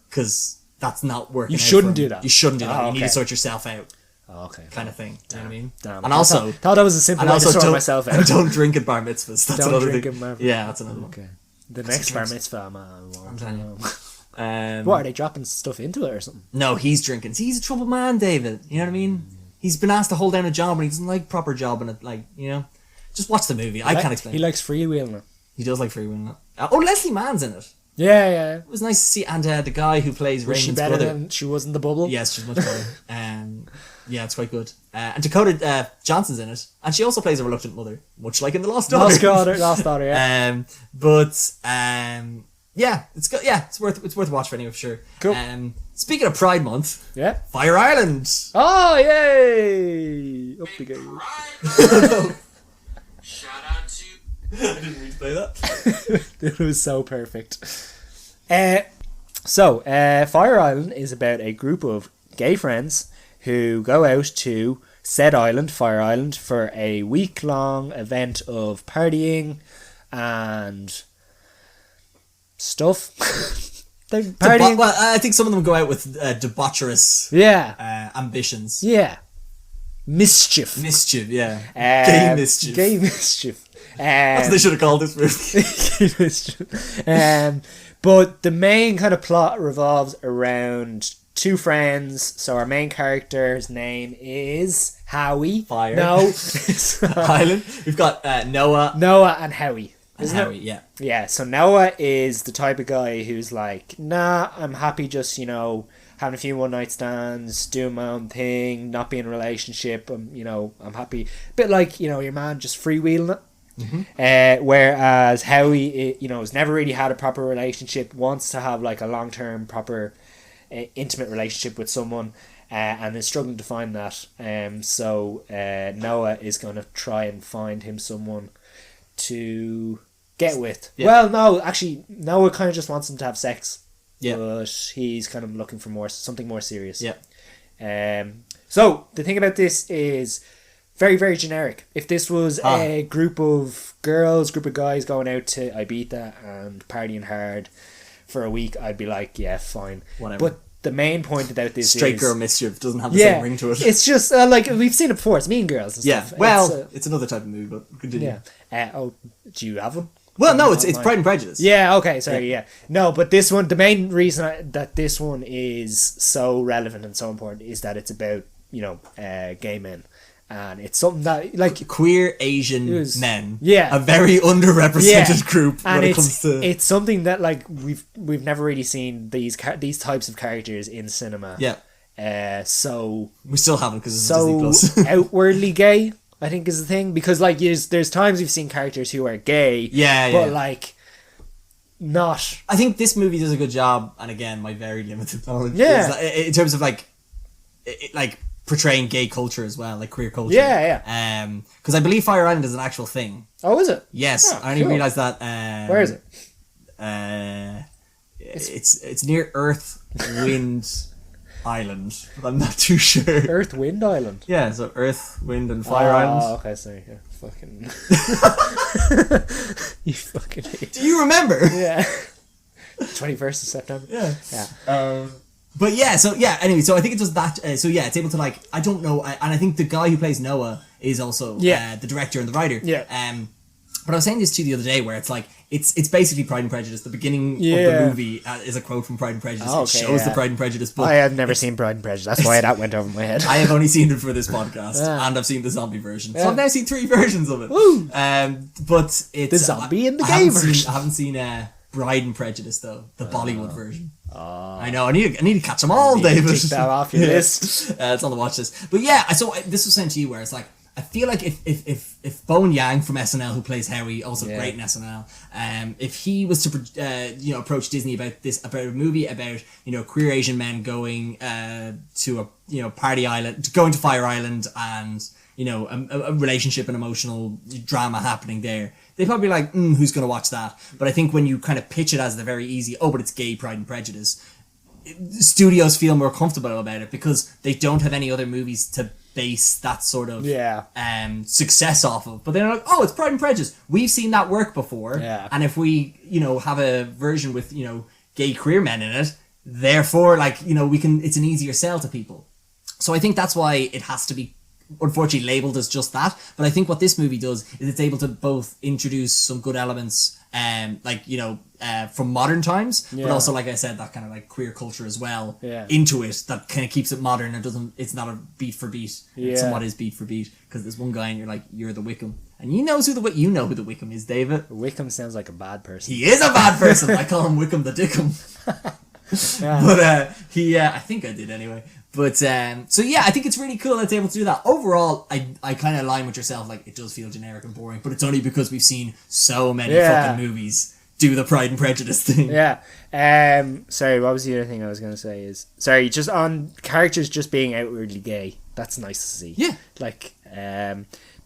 Because that's not working. You shouldn't do that. You shouldn't do that. You need to sort yourself out. Oh, okay. Kind of thing. Do you know what I mean? Damn. And also, thought that was a simple way to sort myself out. And don't drink at bar mitzvahs. That's don't another drink thing. at bar mitzvahs. Yeah, that's another one. Okay. The next bar mitzvah, I'm telling you. What, are they dropping stuff into it or something? No, he's drinking. See, he's a troubled man, David. You know what I mean? He's been asked to hold down a job and he doesn't like proper job and it. Just watch the movie. I can't explain. He likes freewheeling it. He does like freewheeling it. Leslie Mann's in it. Yeah. It was nice to see, and the guy who plays Raymond's brother. Was she better than she was in The Bubble? Yes, she's much better. Yeah, it's quite good. And Dakota Johnson's in it, and she also plays a reluctant mother, much like in The Lost Daughter. Lost Daughter, yeah. Yeah, it's good. Yeah, it's worth a watch for anyone for sure. Cool. Speaking of Pride Month, Fire Island. Oh yay! Up the game. Shout out to. I didn't mean to play that. It was so perfect. Fire Island is about a group of gay friends who go out to said island, Fire Island, for a week-long event of partying and stuff. They're partying. I think some of them go out with debaucherous ambitions. Yeah. Mischief, yeah. Gay mischief. That's what they should have called this movie. But the main kind of plot revolves around two friends. So our main character's name is Howie. Fire. No. Island. We've got Noah. Noah and Howie. isn't Harry, it? yeah. Yeah, so Noah is the type of guy who's like, nah, I'm happy just, having a few one night stands, doing my own thing, not being in a relationship. I'm happy. A bit like, your man just freewheeling it. Mm-hmm. Whereas Howie, has never really had a proper relationship, wants to have like a long term, proper, intimate relationship with someone, and is struggling to find that. So Noah is going to try and find him someone to get with. Yeah. Well, no, actually, Noah kind of just wants him to have sex. Yeah. But he's kind of looking for something more serious. Yeah. So the thing about this is very, very generic. If this was a group of guys going out to Ibiza and partying hard for a week, I'd be like, yeah, fine. Whatever. But the main point about this Straight is... girl mischief doesn't have the same ring to it. It's just, like, we've seen it before. It's Mean Girls and stuff. Well, it's another type of movie, but continue. Yeah. Do you have one? Well, no, it's Pride and Prejudice. Yeah, okay, sorry, yeah. No, but this one, the main reason that this one is so relevant and so important is that it's about, gay men. And it's something that, like... Queer Asian men. Yeah. A very underrepresented group when it comes to... It's something that, like, we've never really seen these types of characters in cinema. Yeah. So... We still haven't because it's Disney Plus. Outwardly gay, I think, is the thing. Because, like, there's times we've seen characters who are gay. But, like, not... I think this movie does a good job, and again, my very limited knowledge. Yeah. In terms of, like portraying gay culture as well, like queer culture. Yeah. Because I believe Fire Island is an actual thing. Oh, is it? Yes. Oh, I only cool. realised that... Where is it? It's near Earth, Wind, Island. But I'm not too sure. Earth, Wind, Island? Yeah, so Earth, Wind and Fire Island. Oh, okay, sorry. Yeah, fucking... You fucking idiot. Do you remember? Yeah. 21st of September. Yeah. But anyway, so I think it does that. It's able to, like, I don't know, and I think the guy who plays Noah is also the director and the writer. Yeah. But I was saying this to you the other day, where it's like it's basically Pride and Prejudice. The beginning of the movie is a quote from Pride and Prejudice. Oh, it shows the Pride and Prejudice book. I have never seen Pride and Prejudice. That's why that went over my head. I have only seen it for this podcast, and I've seen the zombie version. So I've now seen 3 versions of it. Woo! But it's the zombie and the gay version. I haven't seen Bride and Prejudice though, the Bollywood version. I know. I need to catch them all, David. Take that off your list. It's on the watch list. But yeah, so this was sent to you where it's like, I feel like if Bowen Yang from SNL, who plays Howie, also great in SNL, if he was to approach Disney about a movie about queer Asian men going to a party island, going to Fire Island, and a relationship and emotional drama happening there, they'd probably be like, who's going to watch that? But I think when you kind of pitch it as the very easy, but it's gay Pride and Prejudice, studios feel more comfortable about it because they don't have any other movies to base that sort of success off of. But they're like, it's Pride and Prejudice. We've seen that work before. Yeah. And if we, have a version with, gay queer men in it, therefore, we can, it's an easier sell to people. So I think that's why it has to be, unfortunately, labelled as just that. But I think what this movie does is it's able to both introduce some good elements, from modern times, but also, like I said, that kind of like queer culture as well into it, that kind of keeps it modern and it's not a beat for beat. It somewhat is beat for beat, because there's one guy and you're like, you're the Wickham. And you know who the Wickham is, David. Wickham sounds like a bad person. He is a bad person. I call him Wickham the Dickham. But I think I did anyway. But I think it's really cool that it's able to do that. Overall, I kind of align with yourself. Like, it does feel generic and boring, but it's only because we've seen so many fucking movies do the Pride and Prejudice thing. Yeah. Sorry, what was the other thing I was going to say is... Sorry, just on characters just being outwardly gay. That's nice to see. Yeah. Like,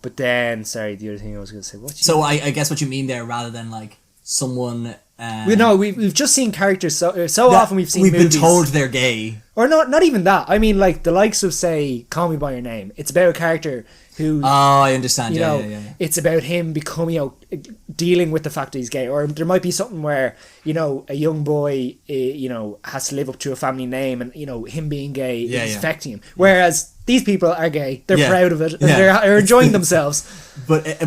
but then, sorry, the other thing I was going to say... So I guess what you mean there, rather than like someone... we've just seen characters so often we've movies. been told they're gay. Or not even that. I mean, like, the likes of, say, Call Me By Your Name. It's about a character who... Oh, I understand. It's about him becoming, dealing with the fact that he's gay. Or there might be something where, a young boy, has to live up to a family name, and, him being gay is affecting him. Whereas these people are gay. They're proud of it. And they're enjoying themselves. But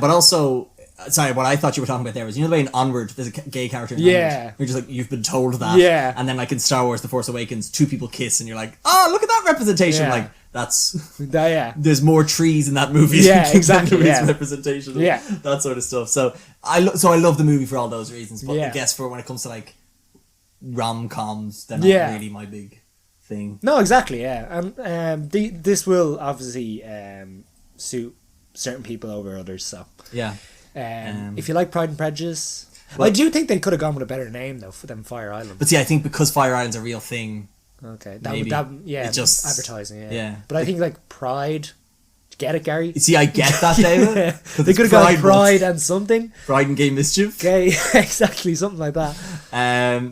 also... Sorry, what I thought you were talking about there was, the way in Onward, there's a gay character in Onward. You're just like, you've been told that. Yeah. And then, like, in Star Wars The Force Awakens, 2 people kiss, and you're like, oh, look at that representation. Yeah. Like, there's more trees in that movie exactly, than Louis' representation of that sort of stuff. So I love the movie for all those reasons, but I guess for when it comes to like rom-coms, they're not really my big thing. No, exactly, and this will obviously suit certain people over others, so if you like Pride and Prejudice, I do think they could have gone with a better name though for them, Fire Island. But see, I think because Fire Island's a real thing, just advertising, But I think like Pride, get it, Gary? See, I get that, David. They could have gone Pride and something. Pride and Gay Mischief. Gay, exactly, something like that.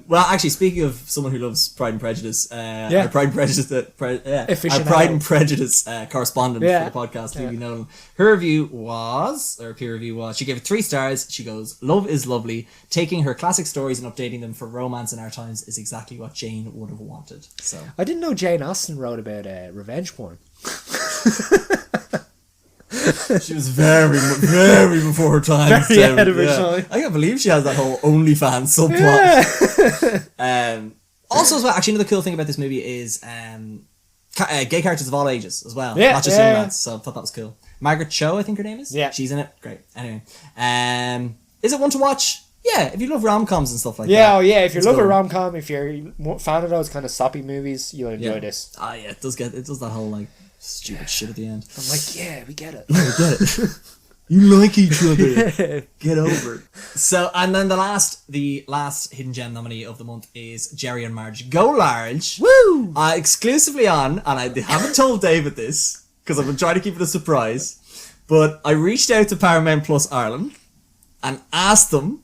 Well, actually, speaking of someone who loves Pride and Prejudice, our Pride and Prejudice, our Pride and Prejudice correspondent for the podcast, Phoebe Nolan, her peer review was, she gave it 3 stars. She goes, "Love is lovely. Taking her classic stories and updating them for romance in our times is exactly what Jane would have wanted." So I didn't know Jane Austen wrote about revenge porn. She was very, very before her time. Very ahead of her time. I can't believe she has that whole OnlyFans subplot. Also, as well, actually, another cool thing about this movie is gay characters of all ages as well, not just young lads. So I thought that was cool. Margaret Cho, I think her name is. Yeah, she's in it. Great. Anyway, is it one to watch? Yeah, if you love rom-coms and stuff like that. If you love a rom-com, if you're a fan of those kind of soppy movies, you'll enjoy this. It does that whole like stupid shit at the end. I'm like, we get it. We get it. You like each other. Get over it. So, and then the last hidden gem nominee of the month is Jerry and Marge Go Large. Woo! Exclusively on, and I haven't told David this because I've been trying to keep it a surprise, but I reached out to Paramount Plus Ireland and asked them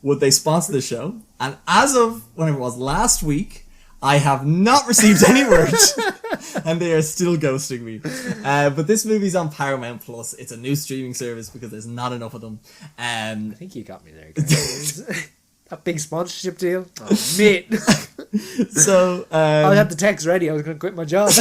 would they sponsor the show, and as of whenever it was last week, I have not received any word, and they are still ghosting me. But this movie's on Paramount Plus. It's a new streaming service because there's not enough of them. I think you got me there, guys. That big sponsorship deal. Oh, mate. So I had the text ready. I was going to quit my job.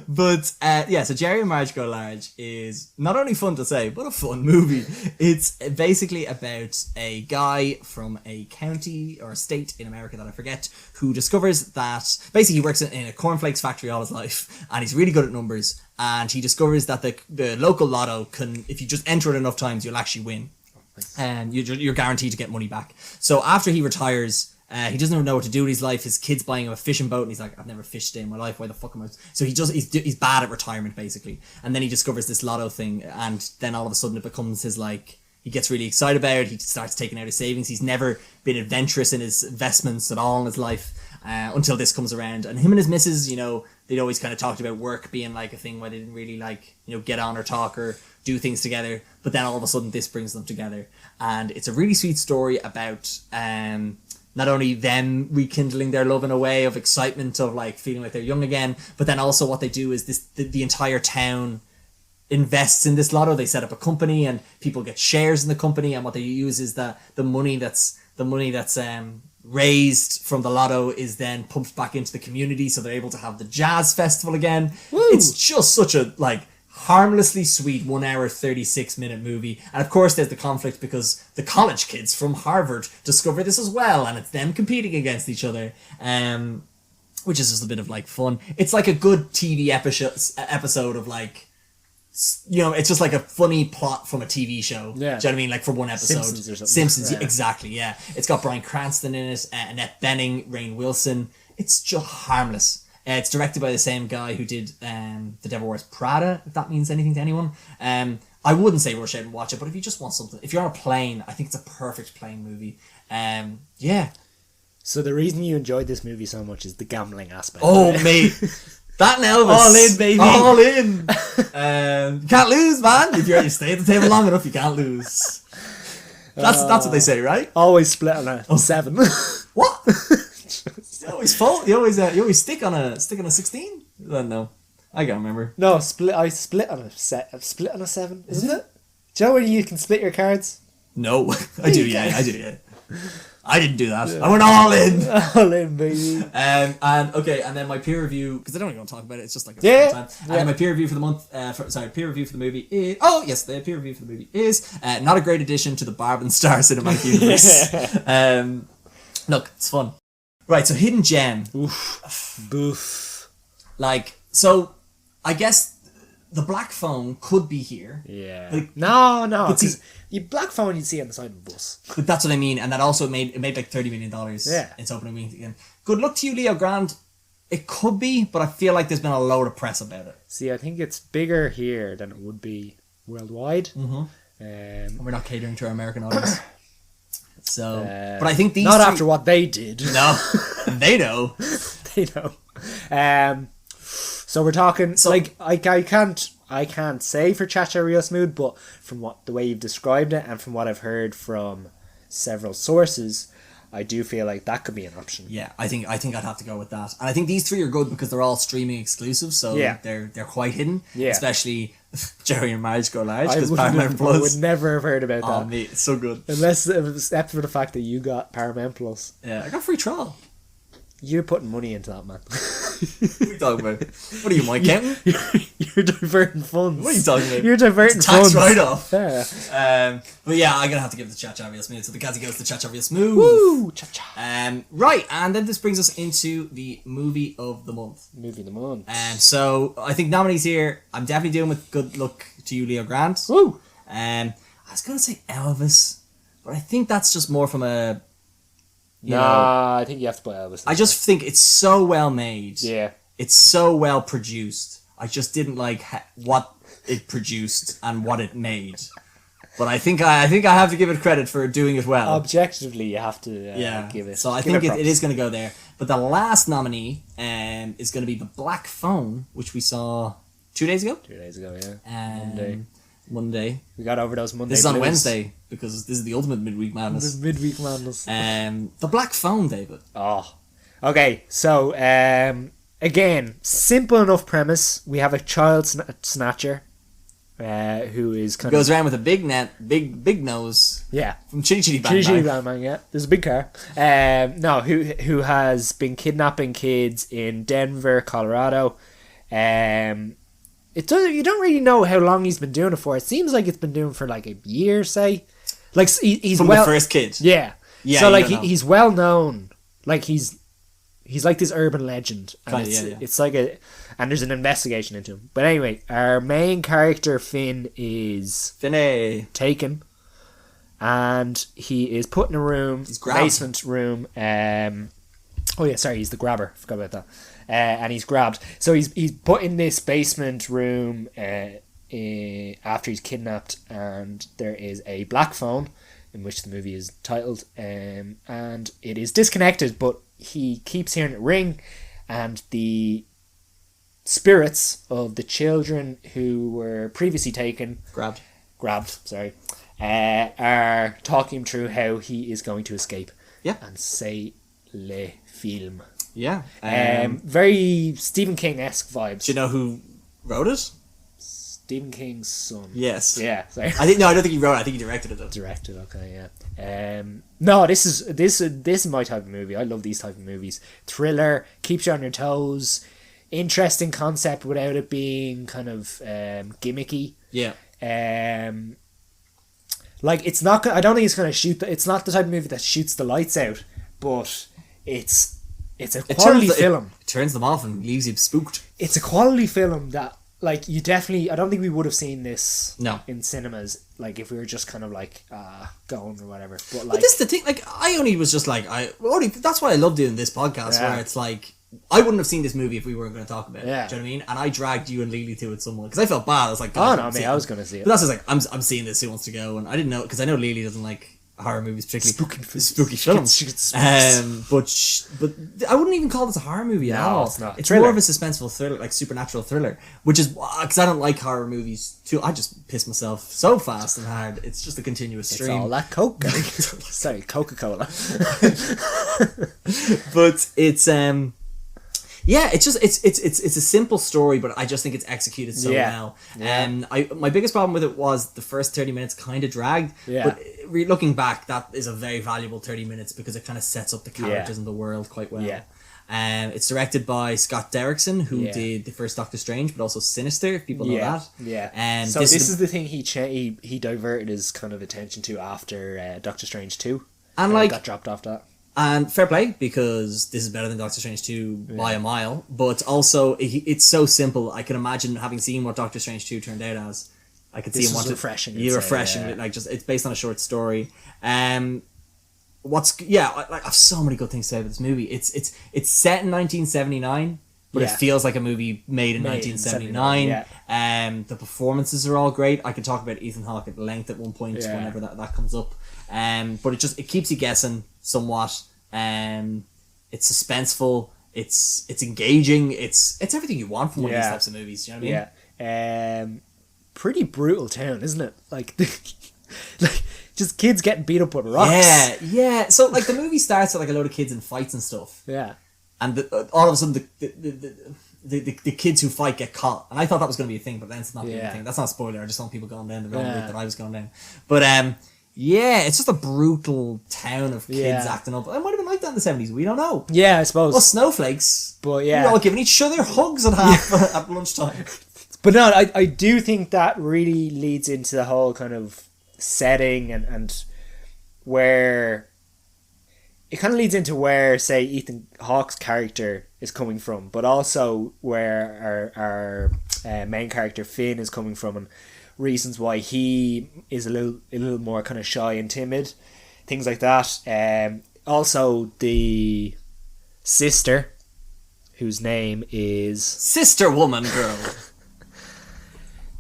But so Jerry and Marge Go Large is not only fun to say, but a fun movie. It's basically about a guy from a county or a state in America that I forget, who discovers that basically he works in a cornflakes factory all his life, and he's really good at numbers, and he discovers that the local lotto can, if you just enter it enough times, you'll actually win. And you're guaranteed to get money back. So after he retires, he doesn't even know what to do with his life. His kid's buying him a fishing boat, and he's like, "I've never fished a day in my life. Why the fuck am I?" So he's bad at retirement basically. And then he discovers this lotto thing, and then all of a sudden it becomes his like. He gets really excited about it. He starts taking out his savings. He's never been adventurous in his investments at all in his life until this comes around. And him and his missus, they'd always kind of talked about work being like a thing where they didn't really like get on or talk or do things together. But then all of a sudden this brings them together, and it's a really sweet story about not only them rekindling their love in a way of excitement of like feeling like they're young again, but then also what they do is the entire town invests in this lotto. They set up a company and people get shares in the company, and what they use is the money that's raised from the lotto is then pumped back into the community, so they're able to have the jazz festival again. Woo! It's just such a like harmlessly sweet 1 hour 36-minute movie, and of course there's the conflict because the college kids from Harvard discover this as well, and it's them competing against each other, which is just a bit of like fun. It's like a good TV episode of like, it's just like a funny plot from a TV show. Yeah. Do you know what I mean? Like for one episode. Simpsons or something. Simpsons, yeah. Exactly, yeah. It's got Bryan Cranston in it, Annette Bening, Rainn Wilson. It's just harmless. It's directed by the same guy who did The Devil Wears Prada, if that means anything to anyone. I wouldn't say rush out and watch it, but if you just want something, if you're on a plane, I think it's a perfect plane movie. Yeah. So the reason you enjoyed this movie so much is the gambling aspect. Oh, mate. That and Elvis. All in, baby. All in. You can't lose, man. If you stay at the table long enough, you can't lose. That's what they say, right? Always split on a 7. What? You always fall. You always stick on a 16. I don't know. I can't remember. No, I split on a 7, isn't it? Do you know when you can split your cards? No, I do. Yeah, I do. Yeah. I didn't do that. I went all in. All in, baby. And then my peer review, because I don't even want to talk about it. It's just like a fun time. And then my peer review for the month. Peer review for the movie is. Oh yes, the peer review for the movie is not a great addition to the Barb and Star cinematic universe. Look, it's fun. Right, so hidden gem. Oof. Boof. Like, So, I guess the black phone could be here. Yeah. Like, no, but see- because the black phone you'd see on the side of a bus. But that's what I mean, and that also made like $30 million. Yeah. Its opening week again. Good luck to you, Leo Grande. It could be, but I feel like there's been a load of press about it. See, I think it's bigger here than it would be worldwide. Mm-hmm. And we're not catering to our American audience. So, but I think these not three- after what they did. No, they know. They know. So we're talking. So- like I can't say for Cha-Cha Real Smooth, but from the way you've described it and from what I've heard from several sources, I do feel like that could be an option. Yeah, I think I'd have to go with that. And I think these three are good because they're all streaming exclusive, so Yeah. they're quite hidden. Yeah. Especially Jerry and Marge Go Large I because would Paramount Plus. never have heard about Oh, that. mate, it's so good. Unless except for the fact that you got Paramount Plus. Yeah, I got free trial. You're putting money into that, man. What are you talking about? What are you, my accountant? You're diverting funds. What are you talking about? You're diverting It's a tax funds. write-off. Yeah. But yeah, I'm gonna have to give it to Cha-Cha Real Smooth. So the Gazzy goes to Cha-Cha Real Smooth. Woo! Cha-cha. Right, and then this brings us into the movie of the month. Movie of the month. So I think nominees here, I'm definitely doing with good luck to you, Leo Grande. Woo! I was gonna say Elvis, but I think that's just more from a. You know, I think you have to put Elvis. I just think it's so well made. Yeah. It's so well produced. I just didn't like what it produced and what it made. But I think I have to give it credit for doing it well. Objectively, you have to give it. So I give think it it is going to go there. But the last nominee is going to be The Black Phone, which we saw 2 days ago. 2 days ago, yeah. Monday. We got over those Monday. This is on blues. Wednesday because this is the ultimate midweek madness. The midweek madness. The Black Phone, David. Oh. Okay, so again, simple enough premise. We have a child snatcher who is kind Goes around with a big big nose. Yeah. From Chitty Chitty Bang Chitty Chitty Bang. Bang Bang, yeah. There's a big car. No, who has been kidnapping kids in Denver, Colorado. You don't really know how long he's been doing it for. It seems like it's been doing for like a year, say. Like he's From the first kid. Yeah. Yeah. So you like don't know. he's well known. Like he's like this urban legend. And Kinda, yeah. it's like and there's an investigation into him. But anyway, our main character Finn is Finney. taken, and he is put in a room, He's grabbed. basement room. Oh yeah, sorry, he's the grabber. Forgot about that. And he's grabbed. So he's put in this basement room after he's kidnapped, and there is a black phone, in which the movie is titled, and it is disconnected, but he keeps hearing it ring, and the spirits of the children who were previously taken grabbed, sorry, are talking him through how he is going to escape. Yeah. And say le film. Yeah. Very Stephen King-esque vibes. Do you know who wrote it? Stephen King's son. Yes. Yeah, sorry. I don't think he wrote it. I think he directed it though. Directed, okay, yeah. No, this is my type of movie. I love these type of movies. Thriller, keeps you on your toes, interesting concept without it being kind of gimmicky. Yeah. Like it's not. I don't think it's going to shoot. It's not the type of movie that shoots the lights out, but it's a quality film. It turns them off and leaves you spooked. It's a quality film that, like, you definitely. I don't think we would have seen this in cinemas. Like if we were just kind of like going or whatever. But like, this is the thing. Like I only was just like that's why I love doing this podcast where it's like. I wouldn't have seen this movie if we weren't going to talk about it. Yeah. Do you know what I mean? And I dragged you and Lily to it somewhere because I felt bad. I was like, oh no, mate, I was going to see it. But that's just like I'm seeing this. Who wants to go? And I didn't know because I know Lily doesn't like horror movies particularly. Spooky films. She gets spooks. But I wouldn't even call this a horror movie at all. It's not. It's Thriller. more of a suspenseful thriller, like supernatural thriller, which is because I don't like horror movies too. I just piss myself so fast and hard. It's just a continuous It's stream. all that Coke. Sorry, Coca-Cola. But it's yeah, it's just it's a simple story, but I just think it's executed so well. And my biggest problem with it was the first 30 minutes kind of dragged. Yeah. But looking back, that is a very valuable 30 minutes because it kind of sets up the characters and the world quite well. Yeah. It's directed by Scott Derrickson, who did the first Doctor Strange, but also Sinister, if people know that. Yeah. So this is the thing he diverted his kind of attention to after Doctor Strange 2. And like got dropped off that. And fair play, because this is better than Doctor Strange 2 by a mile. But also, it's so simple. I can imagine, having seen what Doctor Strange 2 turned out as, I could see him want refreshing. Yeah, refreshing. Like, just it's based on a short story. I have so many good things to say about this movie. It's set in 1979, but it feels like a movie made in 1979. The performances are all great. I could talk about Ethan Hawke at length at one point whenever that comes up. But it keeps you guessing somewhat. It's suspenseful. It's engaging. It's everything you want from one of these types of movies. Do you know what I mean? Pretty brutal town, isn't it? Like just kids getting beat up with rocks. Yeah. So like the movie starts with like a load of kids in fights and stuff. Yeah. And all of a sudden the kids who fight get caught. And I thought that was going to be a thing, but then it's not being a thing. That's not a spoiler. I just want people going down the wrong route that I was going down. But it's just a brutal town of kids acting up. It might have been like that in the 70s. We don't know. Yeah, I suppose. Well, snowflakes. But we're all giving each other hugs at lunchtime. But no, I do think that really leads into the whole kind of setting and where it kind of leads into where, say, Ethan Hawke's character is coming from, but also where our main character Finn is coming from, and reasons why he is a little more kind of shy and timid, things like that. Also, the sister, whose name is Sister Woman Girl.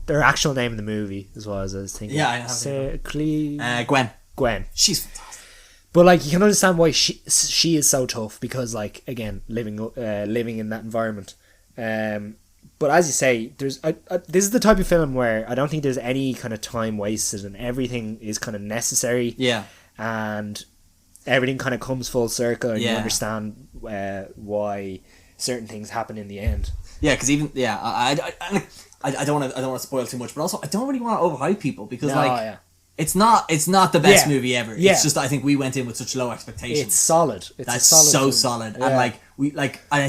Their actual name in the movie, as well as I was thinking. Yeah, I have Gwen. Gwen. She's fantastic. But like, you can understand why she is so tough, because like, again, living in that environment. But as you say, this is the type of film where I don't think there's any kind of time wasted, and everything is kind of necessary. Yeah. And everything kind of comes full circle, and you understand why certain things happen in the end. Yeah, because even I don't want to spoil too much, but also I don't really want to overhype people, because it's not the best movie ever. Yeah. It's just I think we went in with such low expectations. It's solid. That's so solid, and I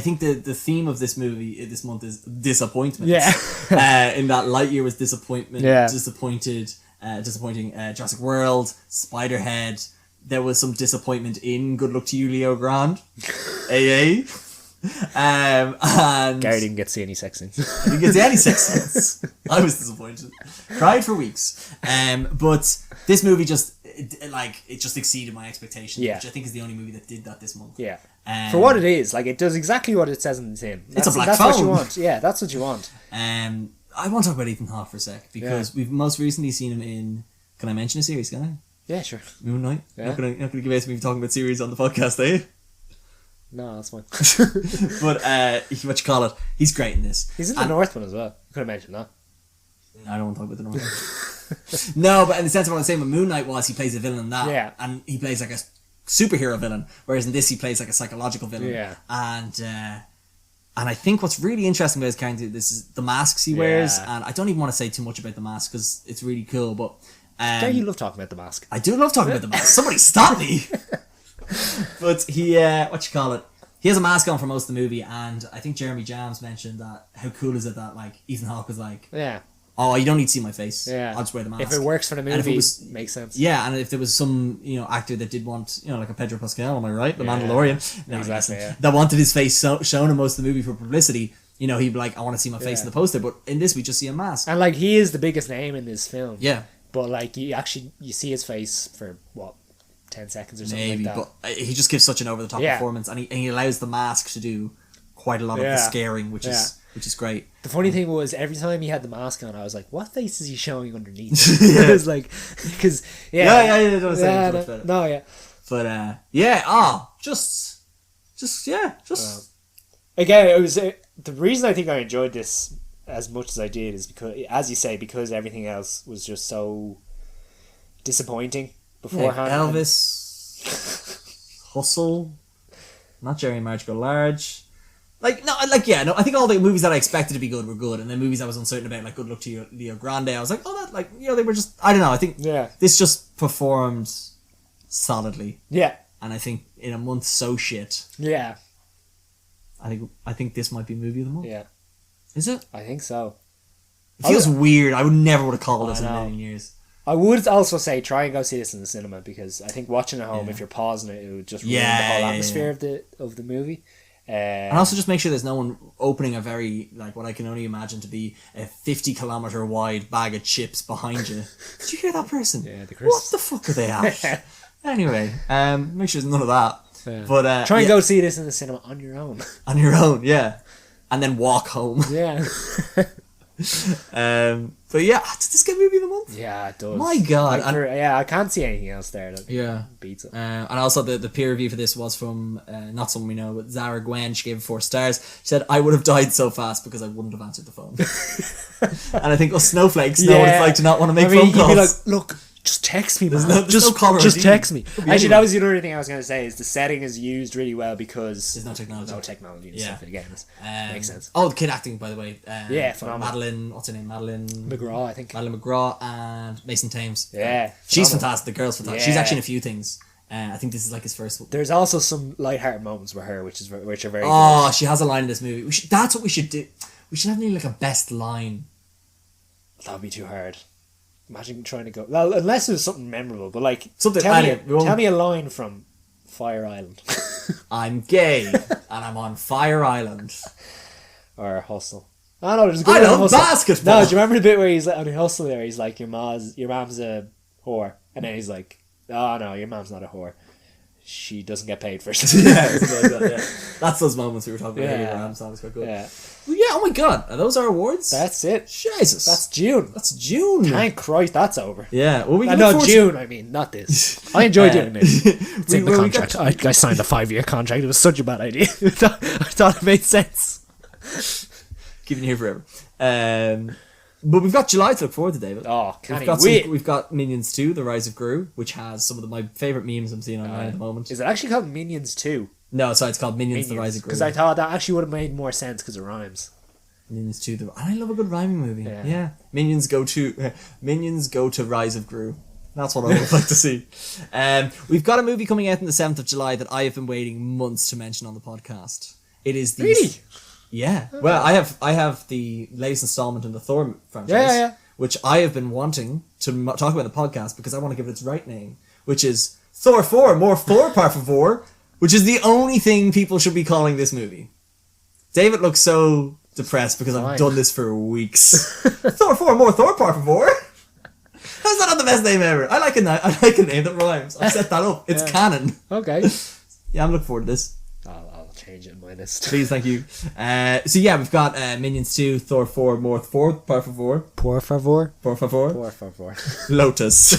think the theme of this movie this month is disappointment. Yeah. In that Lightyear was disappointment. Yeah. Disappointing Jurassic World, Spiderhead. There was some disappointment in Good Luck to You, Leo Grande. AA. And Gary didn't get to see any sex scenes. I didn't get to see any sex scenes. I was disappointed. Cried for weeks. But this movie just exceeded my expectations, which I think is the only movie that did that this month. Yeah. For what it is, like, it does exactly what it says in the tin. It's a black that's phone. What you want. Yeah, that's what you want. I want to talk about Ethan Hawke for a sec, because we've most recently seen him in. Can I mention a series? Can I? Yeah, sure. Moon Knight. Yeah. Not gonna give away to me talking about series on the podcast, are you? No, that's fine. But what you call it? He's great in this. He's in the North one as well. Could have mentioned that. I don't want to talk about the North one. No, but in the sense of what I'm saying with Moon Knight was he plays a villain in that, and he plays like a superhero villain, whereas in this he plays like a psychological villain. Yeah. And I think what's really interesting about his character, this is the masks he wears, and I don't even want to say too much about the mask because it's really cool. But you love talking about the mask. I do love talking about the mask. Somebody stop me! But he, what you call it? He has a mask on for most of the movie, and I think Jeremy Jams mentioned that how cool is it that like Ethan Hawke was like, oh, you don't need to see my face. Yeah. I'll just wear the mask. If it works for the movie, it makes sense. Yeah, and if there was some, actor that did want, like a Pedro Pascal, am I right? The Mandalorian. No, exactly, that wanted his face shown in most of the movie for publicity, he'd be like, I want to see my face in the poster. But in this, we just see a mask. And like, he is the biggest name in this film. Yeah. But like, you see his face for, 10 seconds or something Maybe, like that. but he just gives such an over-the-top performance, and he allows the mask to do quite a lot of the scaring, which is great. The funny thing was, every time he had the mask on, I was like, what face is he showing underneath? It was like, because But again, it was the reason I think I enjoyed this as much as I did is because, as you say, because everything else was just so disappointing beforehand. Elvis, Hustle, not Jerry and Marge Go Large. I think all the movies that I expected to be good were good, and then movies I was uncertain about, like Good Luck to You, Leo Grande, I was like, they were just, I don't know, I think this just performed solidly. Yeah. And I think in a month so shit. Yeah. I think this might be movie of the month. Yeah. Is it? I think so. It feels weird. I would never would have called this in a million years. I would also say try and go see this in the cinema, because I think watching at home, if you're pausing it, it would just ruin the whole atmosphere of the movie. And also just make sure there's no one opening a very, like, what I can only imagine to be a 50-kilometer wide bag of chips behind you. Did you hear that person? Yeah, the crisps. What the fuck are they at? Anyway, make sure there's none of that. Yeah. But try and go see this in the cinema on your own. On your own, yeah. And then walk home. Yeah. But yeah, did this get movie of the month? Yeah, it does. My God. I can't see anything else there that beats it. And also the peer review for this was from not someone we know, but Zara Gwen. She gave it 4 stars. She said, I would have died so fast because I wouldn't have answered the phone. And I think us snowflakes know what it's like to not want to make phone calls. You'd be like, look, just text me, man. Just text me. Actually, that was the other thing I was going to say, is the setting is used really well because there's no technology. And stuff. Again, makes sense. Oh, the kid acting, by the way. Phenomenal. Madeline, what's her name? Madeline McGraw, I think. Madeline McGraw and Mason Thames. Yeah. She's fantastic. The girl's fantastic. Yeah. She's actually in a few things. I think this is like his first one. There's also some lighthearted moments with her, which are very Oh, good. she has a line in this movie. That's what we should do. We should have nearly like a best line. That would be too hard. Imagine trying to go... Well, unless it was something memorable, but like... Tell me a line from Fire Island. I'm gay, and I'm on Fire Island. Or Hustle. Oh, no, there's a good one. I love basketball. No, do you remember the bit where he's like, on Hustle there, he's like, your mom's a whore. And then he's like, oh no, your mom's not a whore. She doesn't get paid for it. That's those moments we were talking about earlier. That was quite good. Yeah. Well, yeah, oh my God. Are those our awards? That's it. Jesus. That's June. Thank Christ, that's over. Yeah. Well, June, I mean, not this. I enjoy doing this. It's in the contract. I signed a 5-year contract. It was such a bad idea. I thought it made sense. Keeping you here forever. But we've got July to look forward to, David. Oh, can't wait. We've got Minions 2, The Rise of Gru, which has some of my favourite memes I'm seeing online at the moment. Is it actually called Minions 2? No, sorry, it's called Minions The Rise of Gru. Because I thought that actually would have made more sense because it rhymes. Minions 2, and I love a good rhyming movie. Yeah. Minions go to Rise of Gru. That's what I would like to see. We've got a movie coming out on the 7th of July that I have been waiting months to mention on the podcast. It is the... Really? Yeah. Well, I have the latest installment in the Thor franchise, which I have been wanting to talk about in the podcast because I want to give it its right name, which is Thor 4, more Thor par favor, which is the only thing people should be calling this movie. David looks so depressed because I've done this for weeks. Thor 4, more Thor par favor. How's that not the best name ever? I like a name that rhymes. I've set that up. It's canon. Okay. Yeah, I'm looking forward to this. I'll change it in my list. Please, thank you. So yeah, we've got Minions 2, Thor 4, more Thor, por favor. Por favor. Por favor. Por favor. Lotus.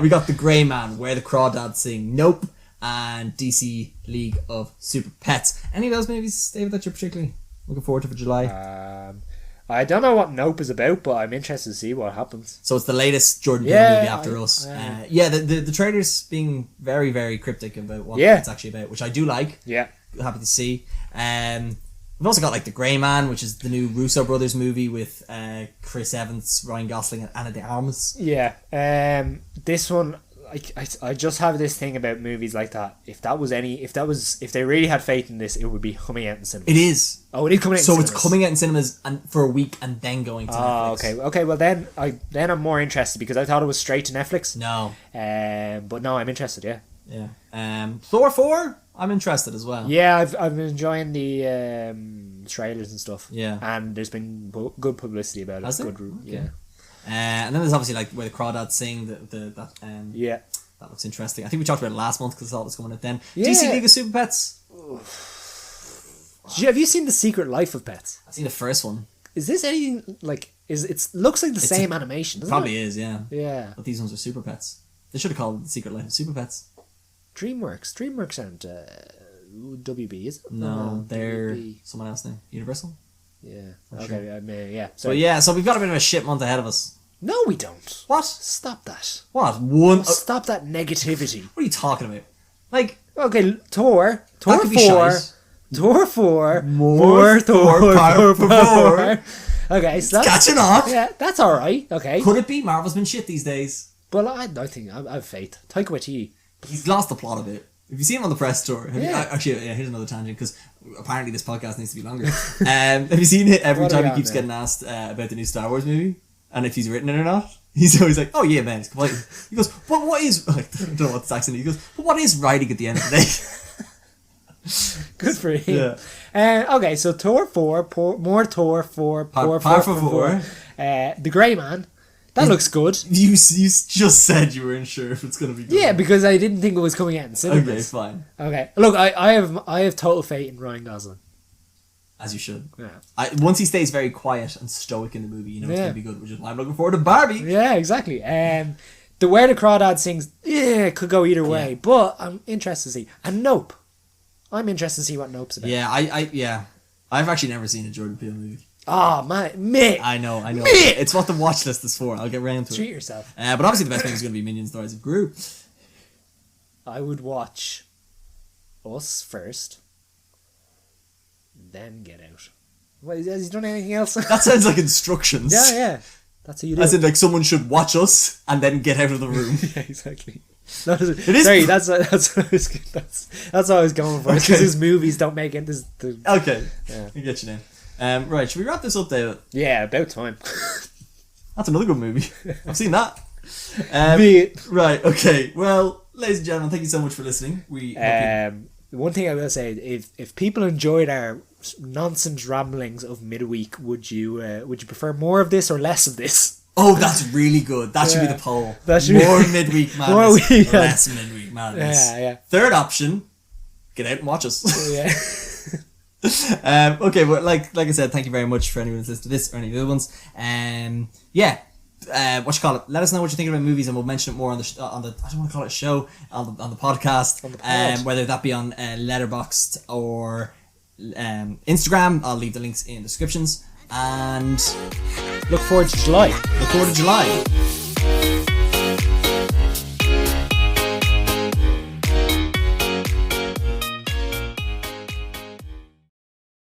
We got The Grey Man, Where the Crawdads Sing, Nope, and DC League of Super Pets. Any of those movies, David, that you're particularly looking forward to for July? I don't know what Nope is about, but I'm interested to see what happens. So it's the latest Jordan Peele movie after Us. The trailer's being very, very cryptic about what it's actually about, which I do like. Yeah. Happy to see. We've also got like The Grey Man, which is the new Russo brothers movie with Chris Evans, Ryan Gosling, and Ana de Armas. Yeah. This one, I just have this thing about movies like that. If they really had faith in this, it would be coming out in cinemas. It is. Oh, it is coming out in cinemas. So it's coming out in cinemas and for a week and then going to Netflix. Okay. Well, then I'm more interested because I thought it was straight to Netflix. No. But no, I'm interested. Yeah. Yeah. Thor 4, I'm interested as well. Yeah, I've been enjoying the trailers and stuff. Yeah. And there's been good publicity about it. Has there? Good, okay. Yeah. And then there's obviously like Where the Crawdads Sing. Yeah. That looks interesting. I think we talked about it last month because I thought it was coming out then. Yeah. DC League of Super Pets. Have you seen The Secret Life of Pets? I've seen the first one. Is this anything like? It looks like the same animation? Doesn't Probably it? is, yeah. Yeah. But these ones are Super Pets. They should have called it The Secret Life of Super Pets. DreamWorks aren't WB, is it? No, they're WB. someone else now. Universal. Yeah. Not Okay. sure. Yeah. So so we've got a bit of a shit month ahead of us. No, we don't. What? Stop that. What? One? Stop that negativity. What are you talking about? Like, okay, Thor that could be 4, shite. Thor 4, more Thor, por favor. favor. Okay, so Catching on. Yeah, that's all right. Okay, could it be? Marvel's been shit these days. Well, I think I have faith. Taika Waititi. He's lost the plot of it. If you see him on the press tour, Yeah. Here's another tangent because apparently this podcast needs to be longer. Have you seen it every What time are he you keeps on getting asked about the new Star Wars movie and if he's written it or not? He's always like, oh yeah, man, it's completely. He goes, but what is, like, I don't know what this accent is. He goes, but what is riding at the end of the day? Good for him. Yeah. Okay, so Thor 4, more Thor 4, Par for 4. The Grey Man. That looks good. You just said you weren't sure if it's going to be good. Yeah, because I didn't think it was coming out in cinemas. Okay, fine. Okay. Look, I have total faith in Ryan Gosling. As you should. Yeah. Once he stays very quiet and stoic in the movie, you know it's going to be good, which is why I'm looking forward to Barbie. Yeah, exactly. The Where the Crawdad Sings, it could go either way, but I'm interested to see. And Nope. I'm interested to see what Nope's about. Yeah, I've actually never seen a Jordan Peele movie. Oh, mate. I know. Mate. It's what the watch list is for. I'll get round to it. Treat yourself. But obviously the best movie is going to be Minions: The Rise of Gru. I would watch Us first, then Get Out. What, has he done anything else? That sounds like instructions. Yeah. That's how you do As in, like, someone should watch Us and then get out of the room. Yeah, exactly. That's what I was going for. Because his movies don't make it. Okay. Yeah. I get you now. Right, should we wrap this up, David? Yeah, about time. That's another good movie. I've seen that. Right, okay. Well, ladies and gentlemen, thank you so much for listening. One thing I will say, if people enjoyed our nonsense ramblings of midweek, would you prefer more of this or less of this? Oh, that's really good. That should be the poll. More midweek madness, less midweek madness. Yeah. Third option, get out and watch us. Yeah. Okay, but like I said, thank you very much for anyone who's listened to this or any of the other ones. Let us know what you think about movies, and we'll mention it more on the I don't want to call it a show, on the podcast, whether that be on Letterboxd or Instagram. I'll leave the links in the descriptions, and look forward to July. Look forward to July.